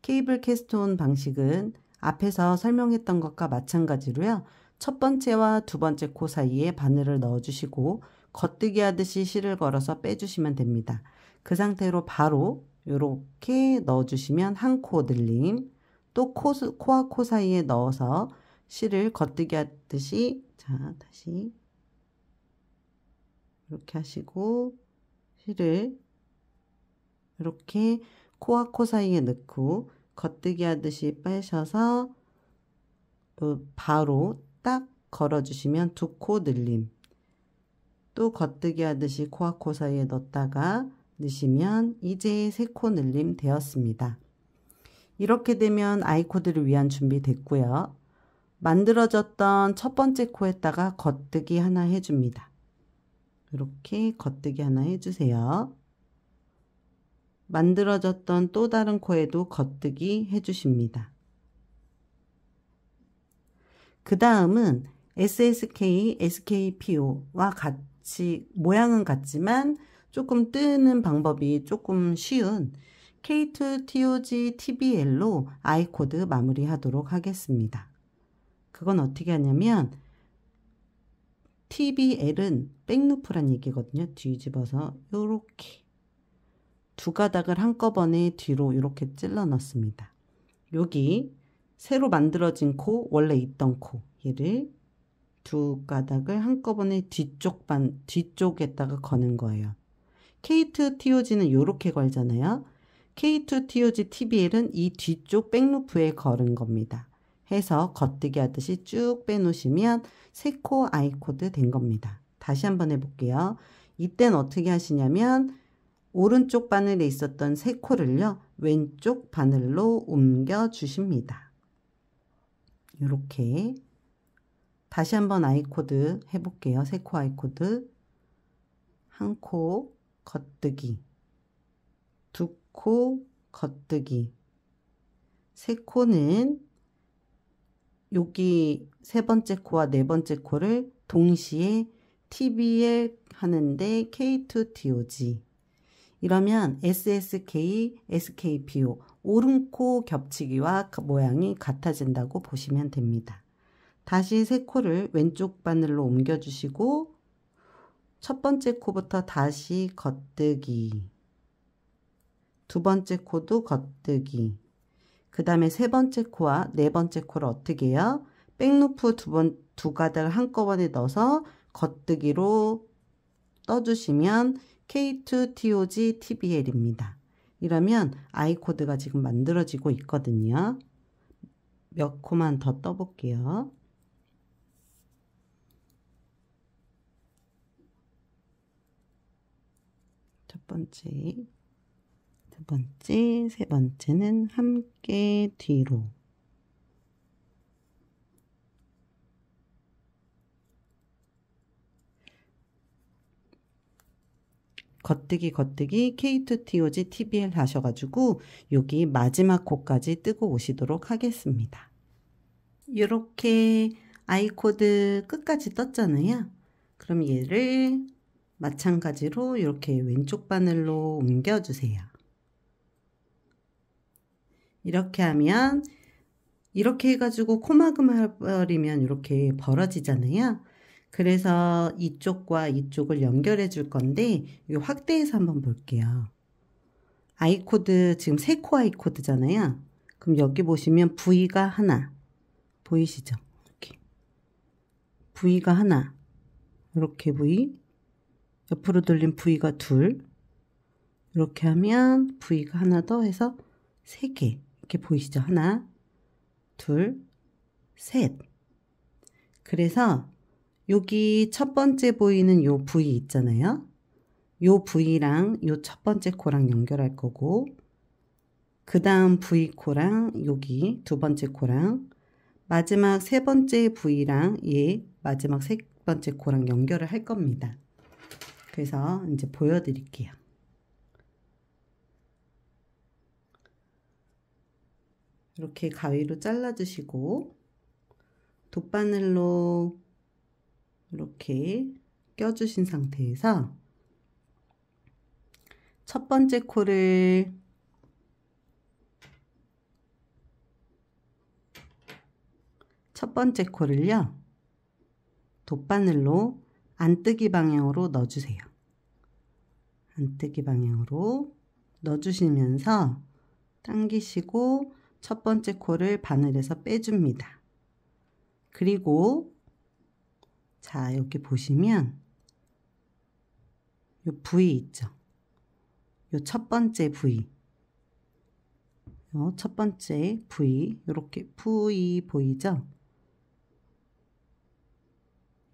케이블 캐스트온 방식은 앞에서 설명했던 것과 마찬가지로요. 첫 번째와 두 번째 코 사이에 바늘을 넣어주시고 겉뜨기 하듯이 실을 걸어서 빼주시면 됩니다. 그 상태로 바로 이렇게 넣어주시면 한 코 늘림, 또 코와 코 사이에 넣어서 실을 겉뜨기 하듯이, 자, 다시 이렇게 하시고 실을 이렇게 코와 코 사이에 넣고 겉뜨기 하듯이 빼셔서 바로 딱 걸어주시면 두 코 늘림, 또 겉뜨기 하듯이 코와 코 사이에 넣었다가 넣으시면 이제 3코 늘림 되었습니다. 이렇게 되면 아이코드를 위한 준비 됐고요. 만들어졌던 첫 번째 코에다가 겉뜨기 하나 해줍니다. 이렇게 겉뜨기 하나 해주세요. 만들어졌던 또 다른 코에도 겉뜨기 해주십니다. 그 다음은 SSK, SKPO와 같이 모양은 같지만 조금 뜨는 방법이 조금 쉬운 K2TOG TBL로 아이코드 마무리하도록 하겠습니다. 그건 어떻게 하냐면 TBL은 백루프란 얘기거든요. 뒤집어서 이렇게 두 가닥을 한꺼번에 뒤로 이렇게 찔러 넣습니다. 여기 새로 만들어진 코, 원래 있던 코, 얘를 두 가닥을 한꺼번에 뒤쪽에다가 거는 거예요. K2TOG는 이렇게 걸잖아요. K2TOG TBL은 이 뒤쪽 백루프에 걸은 겁니다. 해서 겉뜨기 하듯이 쭉 빼놓으시면 3코 아이코드 된 겁니다. 다시 한번 해볼게요. 이땐 어떻게 하시냐면 오른쪽 바늘에 있었던 3코를요. 왼쪽 바늘로 옮겨 주십니다. 이렇게 다시 한번 아이코드 해볼게요. 3코 아이코드, 한 코 겉뜨기, 두 코 겉뜨기, 3코는 여기 세 번째 코와 네 번째 코를 동시에 TBL 하는데 K2TOG, 이러면 SSK, SKPO 오른코 겹치기와 모양이 같아진다고 보시면 됩니다. 다시 세 코를 왼쪽 바늘로 옮겨주시고 첫 번째 코부터 다시 겉뜨기, 두 번째 코도 겉뜨기, 그 다음에 세 번째 코와 네 번째 코를 어떻게 해요? 백루프 두 가닥을 한꺼번에 넣어서 겉뜨기로 떠주시면 K2TOG TBL입니다. 이러면 I 코드가 지금 만들어지고 있거든요. 몇 코만 더 떠볼게요. 첫 번째, 두 번째, 세 번째는 함께 뒤로. 겉뜨기 겉뜨기 K2TOG TBL 하셔가지고 여기 마지막 코까지 뜨고 오시도록 하겠습니다. 이렇게 I 코드 끝까지 떴잖아요. 그럼 얘를 마찬가지로 이렇게 왼쪽 바늘로 옮겨주세요. 이렇게 하면 이렇게 해가지고 코막음 해버리면 이렇게 벌어지잖아요. 그래서 이쪽과 이쪽을 연결해 줄 건데 이 확대해서 한번 볼게요. I 코드 지금 세 코 I 코드잖아요. 그럼 여기 보시면 V가 하나 보이시죠? 이렇게 V가 하나, 이렇게 V, 옆으로 돌린 V가 둘, 이렇게 하면 V가 하나 더 해서 세 개, 이렇게 보이시죠? 하나, 둘, 셋. 그래서 여기 첫 번째 보이는 요 V 있잖아요. 요 V랑 요 첫 번째 코랑 연결할 거고, 그 다음 V 코랑 여기 두 번째 코랑 마지막 세 번째 V랑 얘 마지막 세 번째 코랑 연결을 할 겁니다. 그래서 이제 보여드릴게요. 이렇게 가위로 잘라주시고 돗바늘로 이렇게 껴주신 상태에서 첫 번째 코를 요 돗바늘로 안뜨기 방향으로 넣어주세요. 안뜨기 방향으로 넣어주시면서 당기시고 첫 번째 코를 바늘에서 빼줍니다. 그리고 자, 여기 보시면 요 V 있죠? 요 첫 번째 V, 요 첫 번째 V, 요렇게 V 보이죠?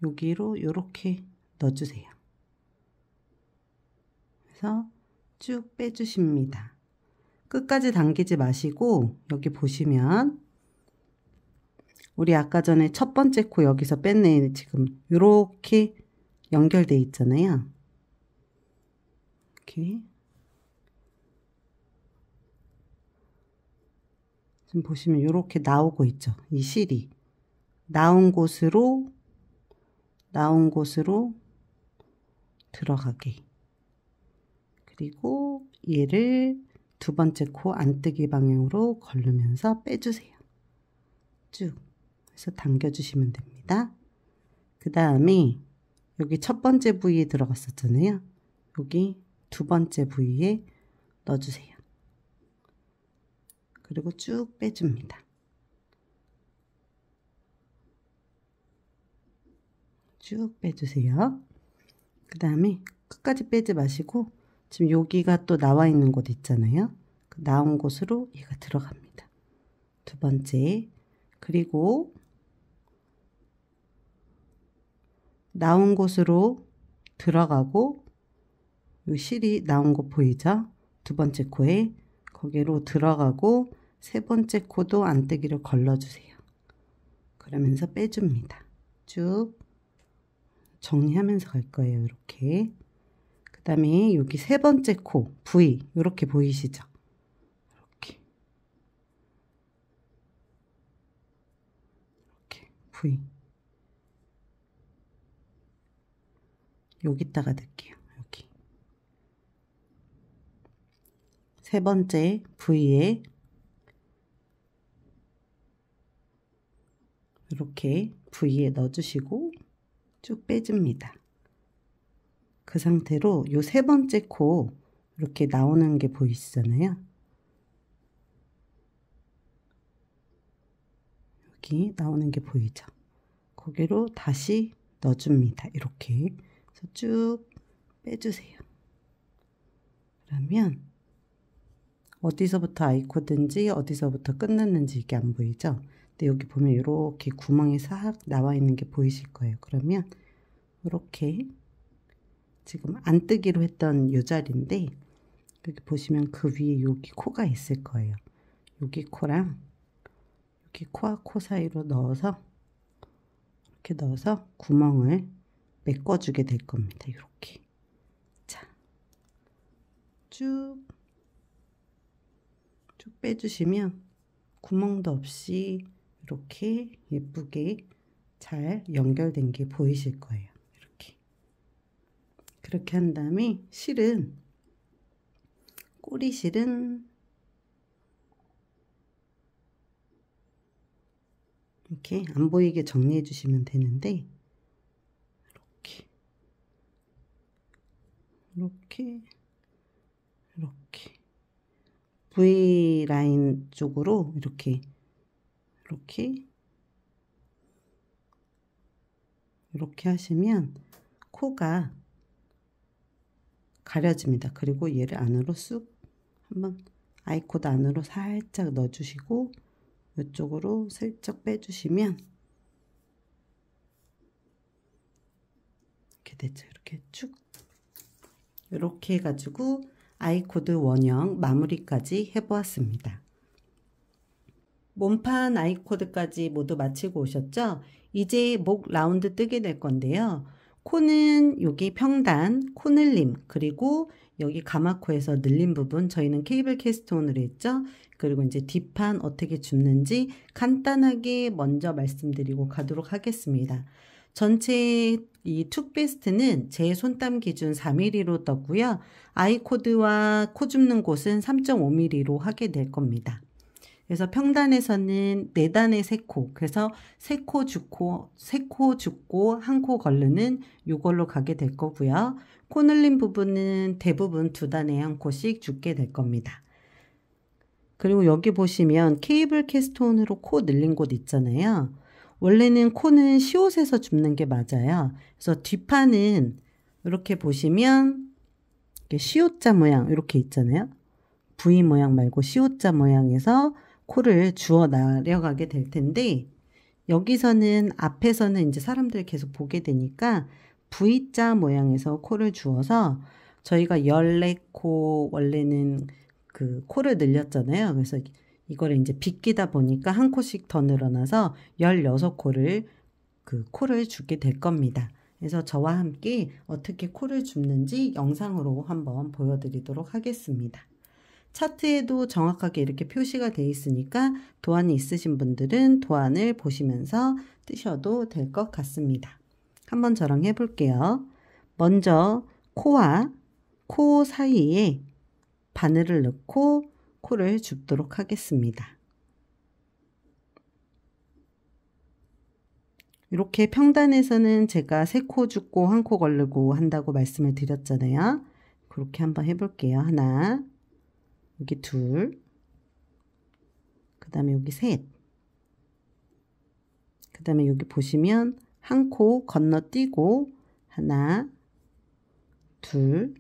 여기로 요렇게 넣어주세요. 그래서 쭉 빼주십니다. 끝까지 당기지 마시고 여기 보시면 우리 아까 전에 첫 번째 코 여기서 뺐네. 지금 요렇게 연결돼 있잖아요. 이렇게 지금 보시면 요렇게 나오고 있죠. 이 실이 나온 곳으로 들어가게. 그리고 얘를 두 번째 코 안뜨기 방향으로 걸르면서 빼주세요. 쭉 해서 당겨주시면 됩니다. 그 다음에 여기 첫 번째 부위에 들어갔었잖아요. 여기 두 번째 부위에 넣어주세요. 그리고 쭉 빼줍니다. 쭉 빼주세요. 그 다음에 끝까지 빼지 마시고 지금 여기가 또 나와 있는 곳 있잖아요. 그 나온 곳으로 얘가 들어갑니다. 두 번째, 그리고 나온 곳으로 들어가고 이 실이 나온 곳 보이죠? 두 번째 코에 거기로 들어가고 세 번째 코도 안뜨기를 걸러주세요. 그러면서 빼줍니다. 쭉 정리하면서 갈 거예요. 이렇게. 그 다음에 여기 세 번째 코 V 이렇게 보이시죠? 이렇게 V 여기다가 넣을게요. 여기 세 번째 V에 이렇게 V에 넣어주시고 쭉 빼줍니다. 그 상태로 요 세 번째 코 이렇게 나오는 게 보이시잖아요. 여기 나오는 게 보이죠? 거기로 다시 넣어줍니다. 이렇게 그래서 쭉 빼주세요. 그러면 어디서부터 아이코드인지 어디서부터 끝났는지 이게 안 보이죠? 근데 여기 보면 이렇게 구멍이 싹 나와 있는 게 보이실 거예요. 그러면 이렇게 지금 안 뜨기로 했던 이 자리인데 여기 보시면 그 위에 여기 코가 있을 거예요. 여기 코랑 여기 코와 코 사이로 넣어서 이렇게 넣어서 구멍을 메꿔주게 될 겁니다. 이렇게. 자, 쭉 빼주시면 구멍도 없이 이렇게 예쁘게 잘 연결된 게 보이실 거예요. 이렇게. 그렇게 한 다음에 실은 꼬리 실은 이렇게 안 보이게 정리해 주시면 되는데 이렇게 V라인 쪽으로 이렇게 하시면 코가 가려집니다. 그리고 얘를 안으로 쑥 한번 아이코드 안으로 살짝 넣어주시고 이쪽으로 슬쩍 빼주시면 이렇게 되죠. 이렇게 쭉 이렇게 해가지고 아이코드 원형 마무리까지 해보았습니다. 몸판 아이코드까지 모두 마치고 오셨죠? 이제 목 라운드 뜨게 될 건데요. 코는 여기 평단, 코늘림, 그리고 여기 가마코에서 늘린 부분 저희는 케이블 캐스톤으로 했죠. 그리고 이제 뒷판 어떻게 줍는지 간단하게 먼저 말씀드리고 가도록 하겠습니다. 전체 이 툭베스트는 제 손땀 기준 4mm로 떴고요. 아이코드와 코 줍는 곳은 3.5mm로 하게 될 겁니다. 그래서 평단에서는 4단의 3코, 그래서 3코 줍고 한 코 걸르는 요걸로 가게 될 거고요. 코 늘린 부분은 대부분 2단에 한 코씩 줍게 될 겁니다. 그리고 여기 보시면 케이블 캐스톤으로 코 늘린 곳 있잖아요. 원래는 코는 시옷에서 줍는 게 맞아요. 그래서 뒷판은 이렇게 보시면 시옷자 모양 이렇게 있잖아요. V 모양 말고 시옷자 모양에서 코를 주워 나려가게 될 텐데 여기서는 앞에서는 이제 사람들 계속 보게 되니까 V자 모양에서 코를 주어서 저희가 14코 원래는 그 코를 늘렸잖아요. 그래서 이거를 이제 빗기다 보니까 한 코씩 더 늘어나서 16코를 그 코를 주게 될 겁니다. 그래서 저와 함께 어떻게 코를 줍는지 영상으로 한번 보여드리도록 하겠습니다. 차트에도 정확하게 이렇게 표시가 되어 있으니까 도안이 있으신 분들은 도안을 보시면서 뜨셔도 될 것 같습니다. 한번 저랑 해볼게요. 먼저 코와 코 사이에 바늘을 넣고 코를 줍도록 하겠습니다. 이렇게 평단에서는 제가 3코 줍고 1코 걸르고 한다고 말씀을 드렸잖아요. 그렇게 한번 해볼게요. 하나, 여기 둘, 그 다음에 여기 셋, 그 다음에 여기 보시면 1코 건너뛰고 하나, 둘,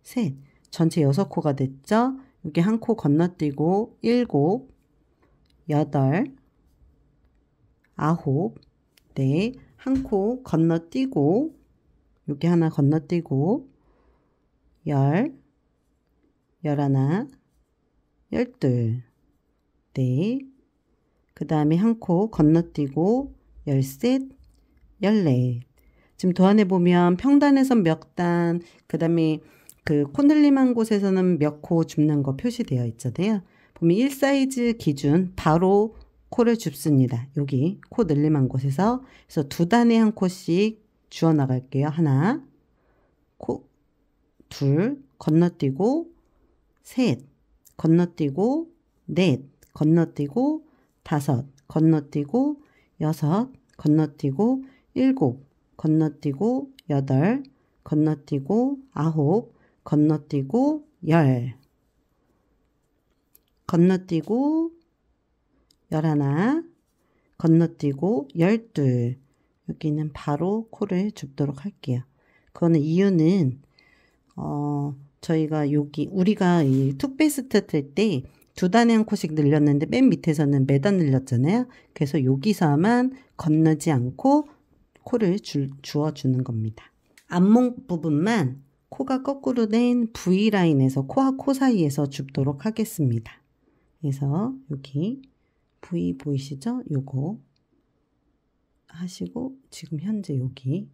셋, 전체 6코가 됐죠? 여기 1코 건너뛰고 7, 8, 9, 네, 1코 건너뛰고 여기 하나 건너뛰고 10, 11, 12, 네, 그 다음에 1코 건너뛰고 13, 14. 지금 도안에 보면 평단에선 몇 단, 그 다음에 그 코 늘림한 곳에서는 몇 코 줍는 거 표시되어 있잖아요. 보면 1사이즈 기준 바로 코를 줍습니다. 여기 코 늘림한 곳에서. 그래서 2단에 한 코씩 주어 나갈게요. 하나, 코, 둘, 건너뛰고, 셋, 건너뛰고, 넷, 건너뛰고, 5, 건너뛰고, 6, 건너뛰고 7, 건너뛰고 8, 건너뛰고 9, 건너뛰고 10, 건너뛰고 11, 건너뛰고 12. 여기는 바로 코를 줍도록 할게요. 그거는 이유는 저희가 우리가 이 툭베이스트 뜰 때 2단에 한 코씩 늘렸는데 맨 밑에서는 매단 늘렸잖아요. 그래서 여기서만 건너지 않고 코를 주어주는 겁니다. 앞목 부분만 코가 거꾸로 된 V라인에서 코와 코 사이에서 줍도록 하겠습니다. 그래서 여기 V 보이시죠? 요거 하시고 지금 현재 여기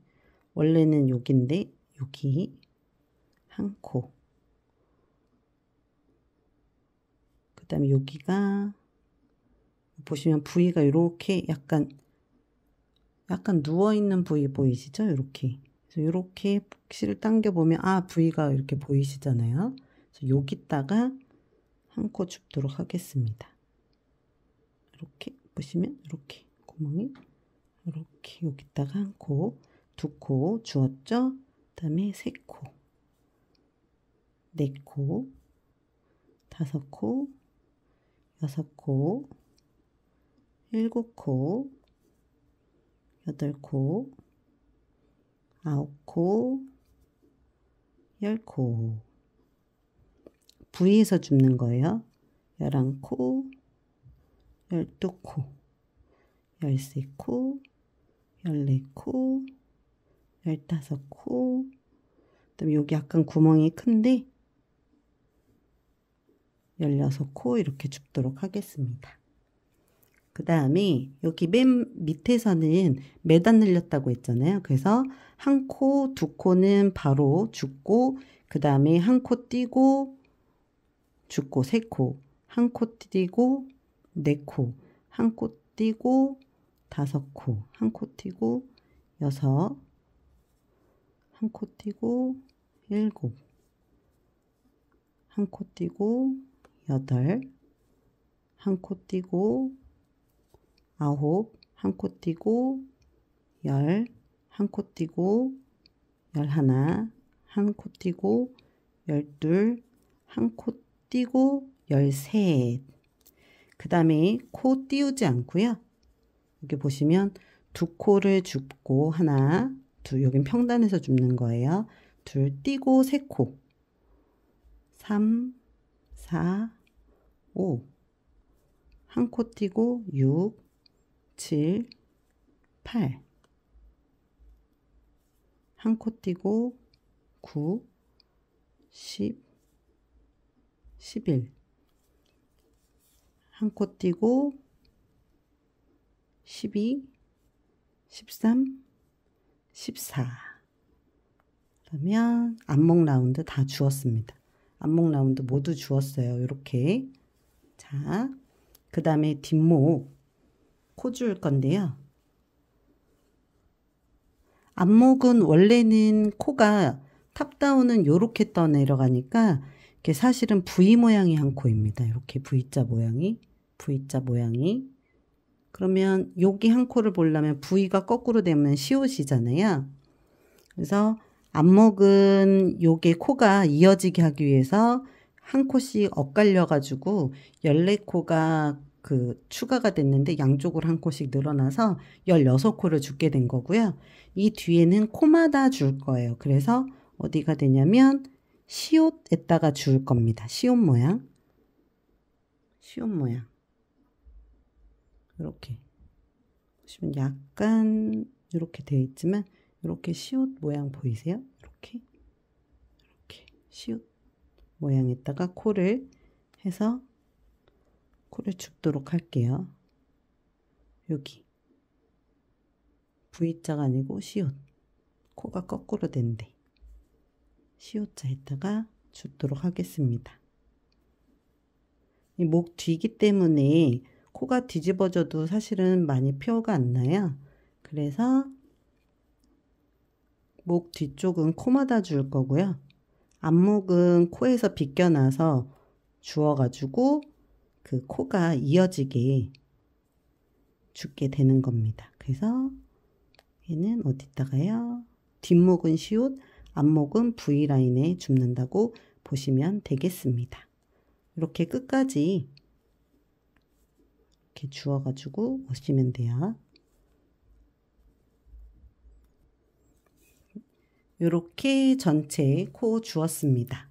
원래는 여기인데 여기 한 코, 그 다음에 여기가 보시면 V가 이렇게 약간 누워있는 V 보이시죠? 이렇게. 그래서 이렇게 실을 당겨보면 V가 이렇게 보이시잖아요. 그래서 여기다가 한 코 줍도록 하겠습니다. 이렇게 보시면 이렇게 구멍이 이렇게 여기다가 한 코, 2코 주었죠? 그 다음에 3코, 4코, 5코, 6코, 7코, 8코, 9코, 10코. V에서 줍는 거예요. 11코, 12코, 13코, 14코, 15코. 그다음에 여기 약간 구멍이 큰데 16코 이렇게 줍도록 하겠습니다. 그 다음에 여기 맨 밑에서는 매단 늘렸다고 했잖아요. 그래서 한 코, 2코는 바로 줍고 그 다음에 한 코 띄고 줍고 3코, 한 코 띄고 4코, 한 코 띄고 5코, 한 코 띄고 6, 한 코 띄고 7, 한 코 띄고 8, 한 코 띄고 9, 한 코 띄고 10, 한 코 띄고 11, 한 코 띄고 12, 한 코 띄고 13. 그 다음에 코 띄우지 않고요. 여기 보시면 2코를 줍고 하나, 둘, 여긴 평단에서 줍는 거예요. 둘 띄고 3코, 3, 4, 5, 한 코 띄고 6, 7, 8, 한 코 띄고 9, 10, 11, 한 코 띄고 12, 13, 14. 그러면 안목 라운드 다 주었습니다. 안목 라운드 모두 주었어요. 이렇게. 자, 그 다음에 뒷목 코 줄 건데요. 앞목은 원래는 코가 탑다운은 이렇게 떠내려가니까 이게 사실은 V 모양의 한 코입니다. 이렇게 V자 모양이. 그러면 여기 한 코를 보려면 V가 거꾸로 되면 시옷이잖아요. 그래서 앞목은 요게 코가 이어지게 하기 위해서 한 코씩 엇갈려 가지고 14코가 추가가 됐는데 양쪽으로 한 코씩 늘어나서 16코를 줍게 된 거고요. 이 뒤에는 코마다 줄 거예요. 그래서 어디가 되냐면 시옷에다가 줄 겁니다. 시옷 모양. 이렇게 보시면 약간 이렇게 되어 있지만 이렇게 시옷 모양 보이세요? 이렇게 시옷 모양에다가 코를 해서 코를 줍도록 할게요. 여기 V자가 아니고 시옷, 코가 거꾸로 된데 시옷자에다가 줍도록 하겠습니다. 이 목 뒤기 때문에 코가 뒤집어져도 사실은 많이 표가 안 나요. 그래서 목 뒤쪽은 코마다 줄 거고요. 앞목은 코에서 비껴나서 주어가지고 그 코가 이어지게 줍게 되는 겁니다. 그래서 얘는 어디다가요? 뒷목은 시옷, 앞목은 V라인에 줍는다고 보시면 되겠습니다. 이렇게 끝까지 이렇게 주어가지고 오시면 돼요. 이렇게 전체 코 주었습니다.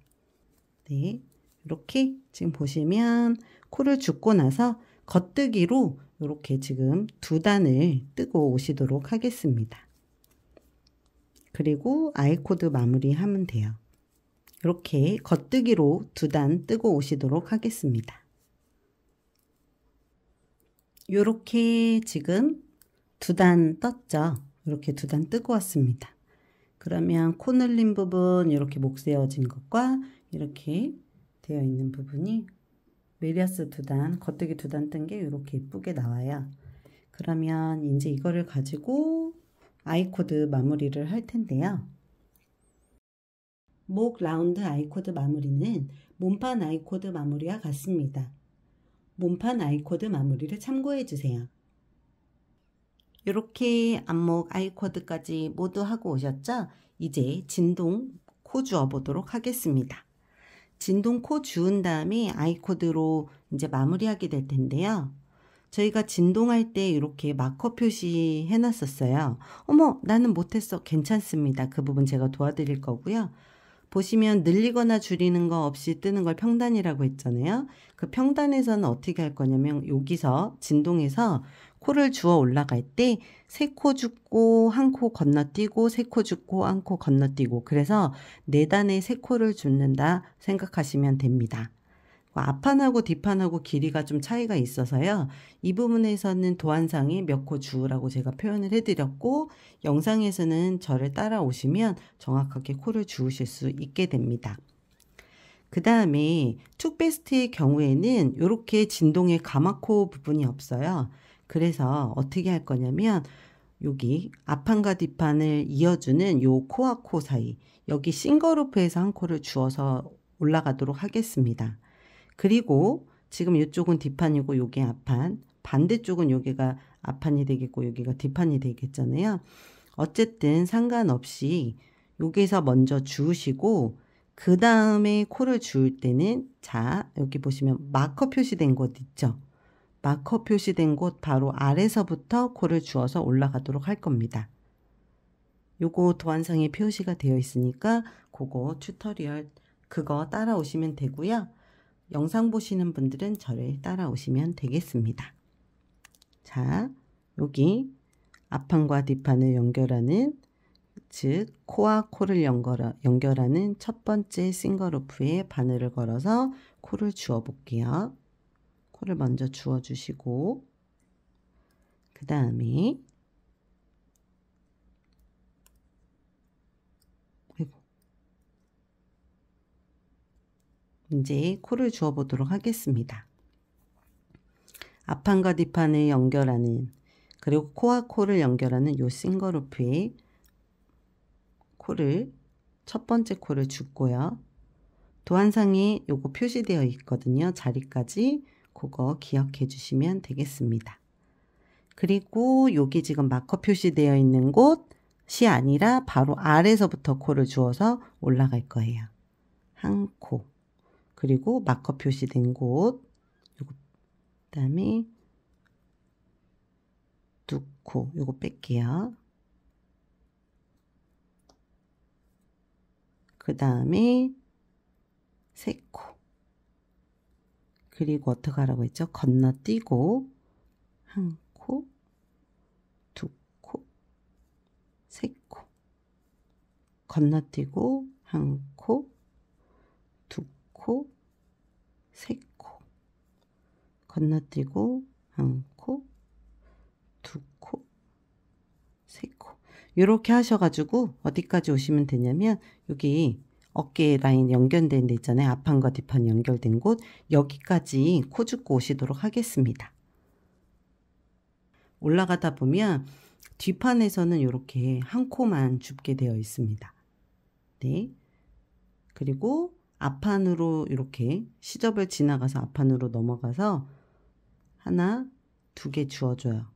네, 이렇게 지금 보시면 코를 줍고 나서 겉뜨기로 이렇게 지금 2단을 뜨고 오시도록 하겠습니다. 그리고 아이코드 마무리하면 돼요. 이렇게 겉뜨기로 2단 뜨고 오시도록 하겠습니다. 이렇게 지금 2단 떴죠. 이렇게 2단 뜨고 왔습니다. 그러면 코 늘린 부분 이렇게 목 세워진 것과 이렇게 되어 있는 부분이 메리아스 2단, 겉뜨기 2단 뜬 게 이렇게 예쁘게 나와요. 그러면 이제 이거를 가지고 아이코드 마무리를 할 텐데요. 목 라운드 아이코드 마무리는 몸판 아이코드 마무리와 같습니다. 몸판 아이코드 마무리를 참고해 주세요. 이렇게 앞목 아이코드까지 모두 하고 오셨죠? 이제 진동 코 주어 보도록 하겠습니다. 진동 코 주운 다음에 아이코드로 이제 마무리하게 될 텐데요. 저희가 진동할 때 이렇게 마커 표시 해놨었어요. 어머, 나는 못했어. 괜찮습니다. 그 부분 제가 도와드릴 거고요. 보시면 늘리거나 줄이는 거 없이 뜨는 걸 평단이라고 했잖아요. 그 평단에서는 어떻게 할 거냐면 여기서 진동해서 코를 주어 올라갈 때 3코 줍고 1코 건너뛰고 3코 줍고 1코 건너뛰고 그래서 4단에 3코를 줍는다 생각하시면 됩니다. 앞판하고 뒷판하고 길이가 좀 차이가 있어서요. 이 부분에서는 도안상에 몇 코 주우라고 제가 표현을 해드렸고 영상에서는 저를 따라오시면 정확하게 코를 주우실 수 있게 됩니다. 그 다음에 툭베스트의 경우에는 이렇게 진동의 가마코 부분이 없어요. 그래서 어떻게 할 거냐면 여기 앞판과 뒷판을 이어주는 요 코와 코 사이 여기 싱글루프에서 1코를 주어서 올라가도록 하겠습니다. 그리고 지금 이쪽은 뒷판이고 여기 앞판, 반대쪽은 여기가 앞판이 되겠고 여기가 뒷판이 되겠잖아요. 어쨌든 상관없이 여기서 먼저 주우시고 그 다음에 코를 주울 때는 자 여기 보시면 마커 표시된 곳 있죠. 마커 표시된 곳 바로 아래서부터 코를 주어서 올라가도록 할 겁니다. 요거 도안상에 표시가 되어 있으니까 그거 튜토리얼 그거 따라오시면 되고요. 영상 보시는 분들은 저를 따라오시면 되겠습니다. 자, 여기 앞판과 뒷판을 연결하는 즉 코와 코를 연결하는 첫 번째 싱글루프에 바늘을 걸어서 코를 주어 볼게요. 코를 먼저 주어 주시고 그 다음에 이제 코를 주어 보도록 하겠습니다. 앞판과 뒷판을 연결하는 그리고 코와 코를 연결하는 요 싱글루프에 코를 첫 번째 코를 줍고요. 도안상에 요거 표시되어 있거든요. 자리까지 그거 기억해 주시면 되겠습니다. 그리고 여기 지금 마커 표시되어 있는 곳이 아니라 바로 아래서부터 코를 주어서 올라갈 거예요. 한 코. 그리고 마커 표시된 곳, 요거 그다음에 2코, 요거 뺄게요. 그 다음에 3코. 그리고 어떻게 하라고 했죠? 건너뛰고 1코, 2코, 3코. 건너뛰고 1코, 2코, 3코. 건너뛰고 1코, 2코, 3코. 이렇게 하셔가지고 어디까지 오시면 되냐면 여기 어깨 라인 연결된 데 있잖아요. 앞판과 뒷판 연결된 곳 여기까지 코 줍고 오시도록 하겠습니다. 올라가다 보면 뒷판에서는 이렇게 한 코만 줍게 되어 있습니다. 네. 그리고 앞판으로 이렇게 시접을 지나가서 앞판으로 넘어가서 하나, 2개 주어줘요.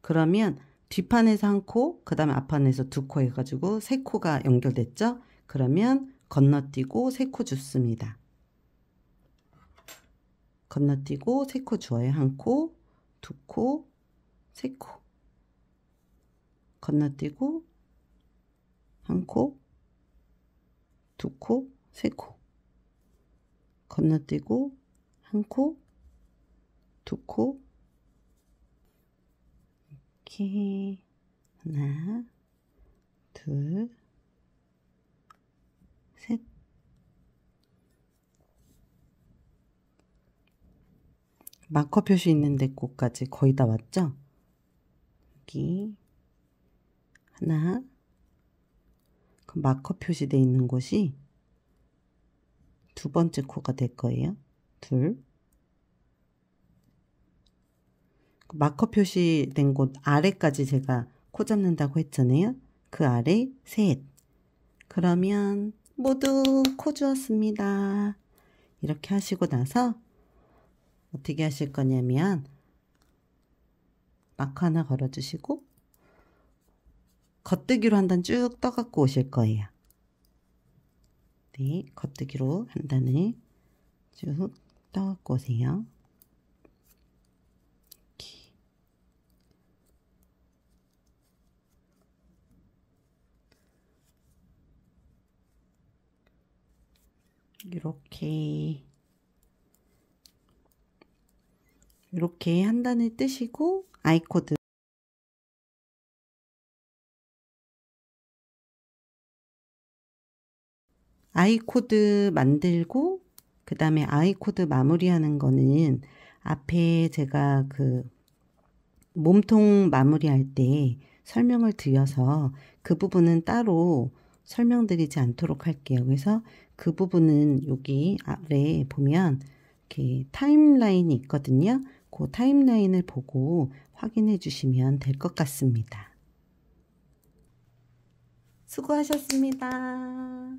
그러면 뒷판에서 한 코, 그 다음에 앞판에서 두 코 해가지고 세 코가 연결됐죠? 그러면 건너뛰고 세 코 줍습니다. 건너뛰고 세 코 주어요. 한 코, 두 코, 세 코. 건너뛰고 한 코, 두 코, 세 코. 건너뛰고 한 코, 두 코. 이렇게 하나, 둘, 셋. 마커 표시 있는 데 곳까지 거의 다 왔죠? 여기 하나. 그 마커 표시되어 있는 곳이 두 번째 코가 될 거예요. 둘. 마커 표시된 곳 아래까지 제가 코 잡는다고 했잖아요. 그 아래 셋. 그러면 모두 코 주었습니다. 이렇게 하시고 나서 어떻게 하실 거냐면 마커 하나 걸어주시고 겉뜨기로 한 단 쭉 떠갖고 오실 거예요. 네, 겉뜨기로 한 단을 쭉 떠갖고 오세요. 이렇게 한 단을 뜨시고 아이코드 만들고 그 다음에 아이코드 마무리하는 거는 앞에 제가 그 몸통 마무리할 때 설명을 드려서 그 부분은 따로 설명드리지 않도록 할게요. 그래서 그 부분은 여기 아래에 보면 이렇게 타임라인이 있거든요. 그 타임라인을 보고 확인해 주시면 될 것 같습니다. 수고하셨습니다.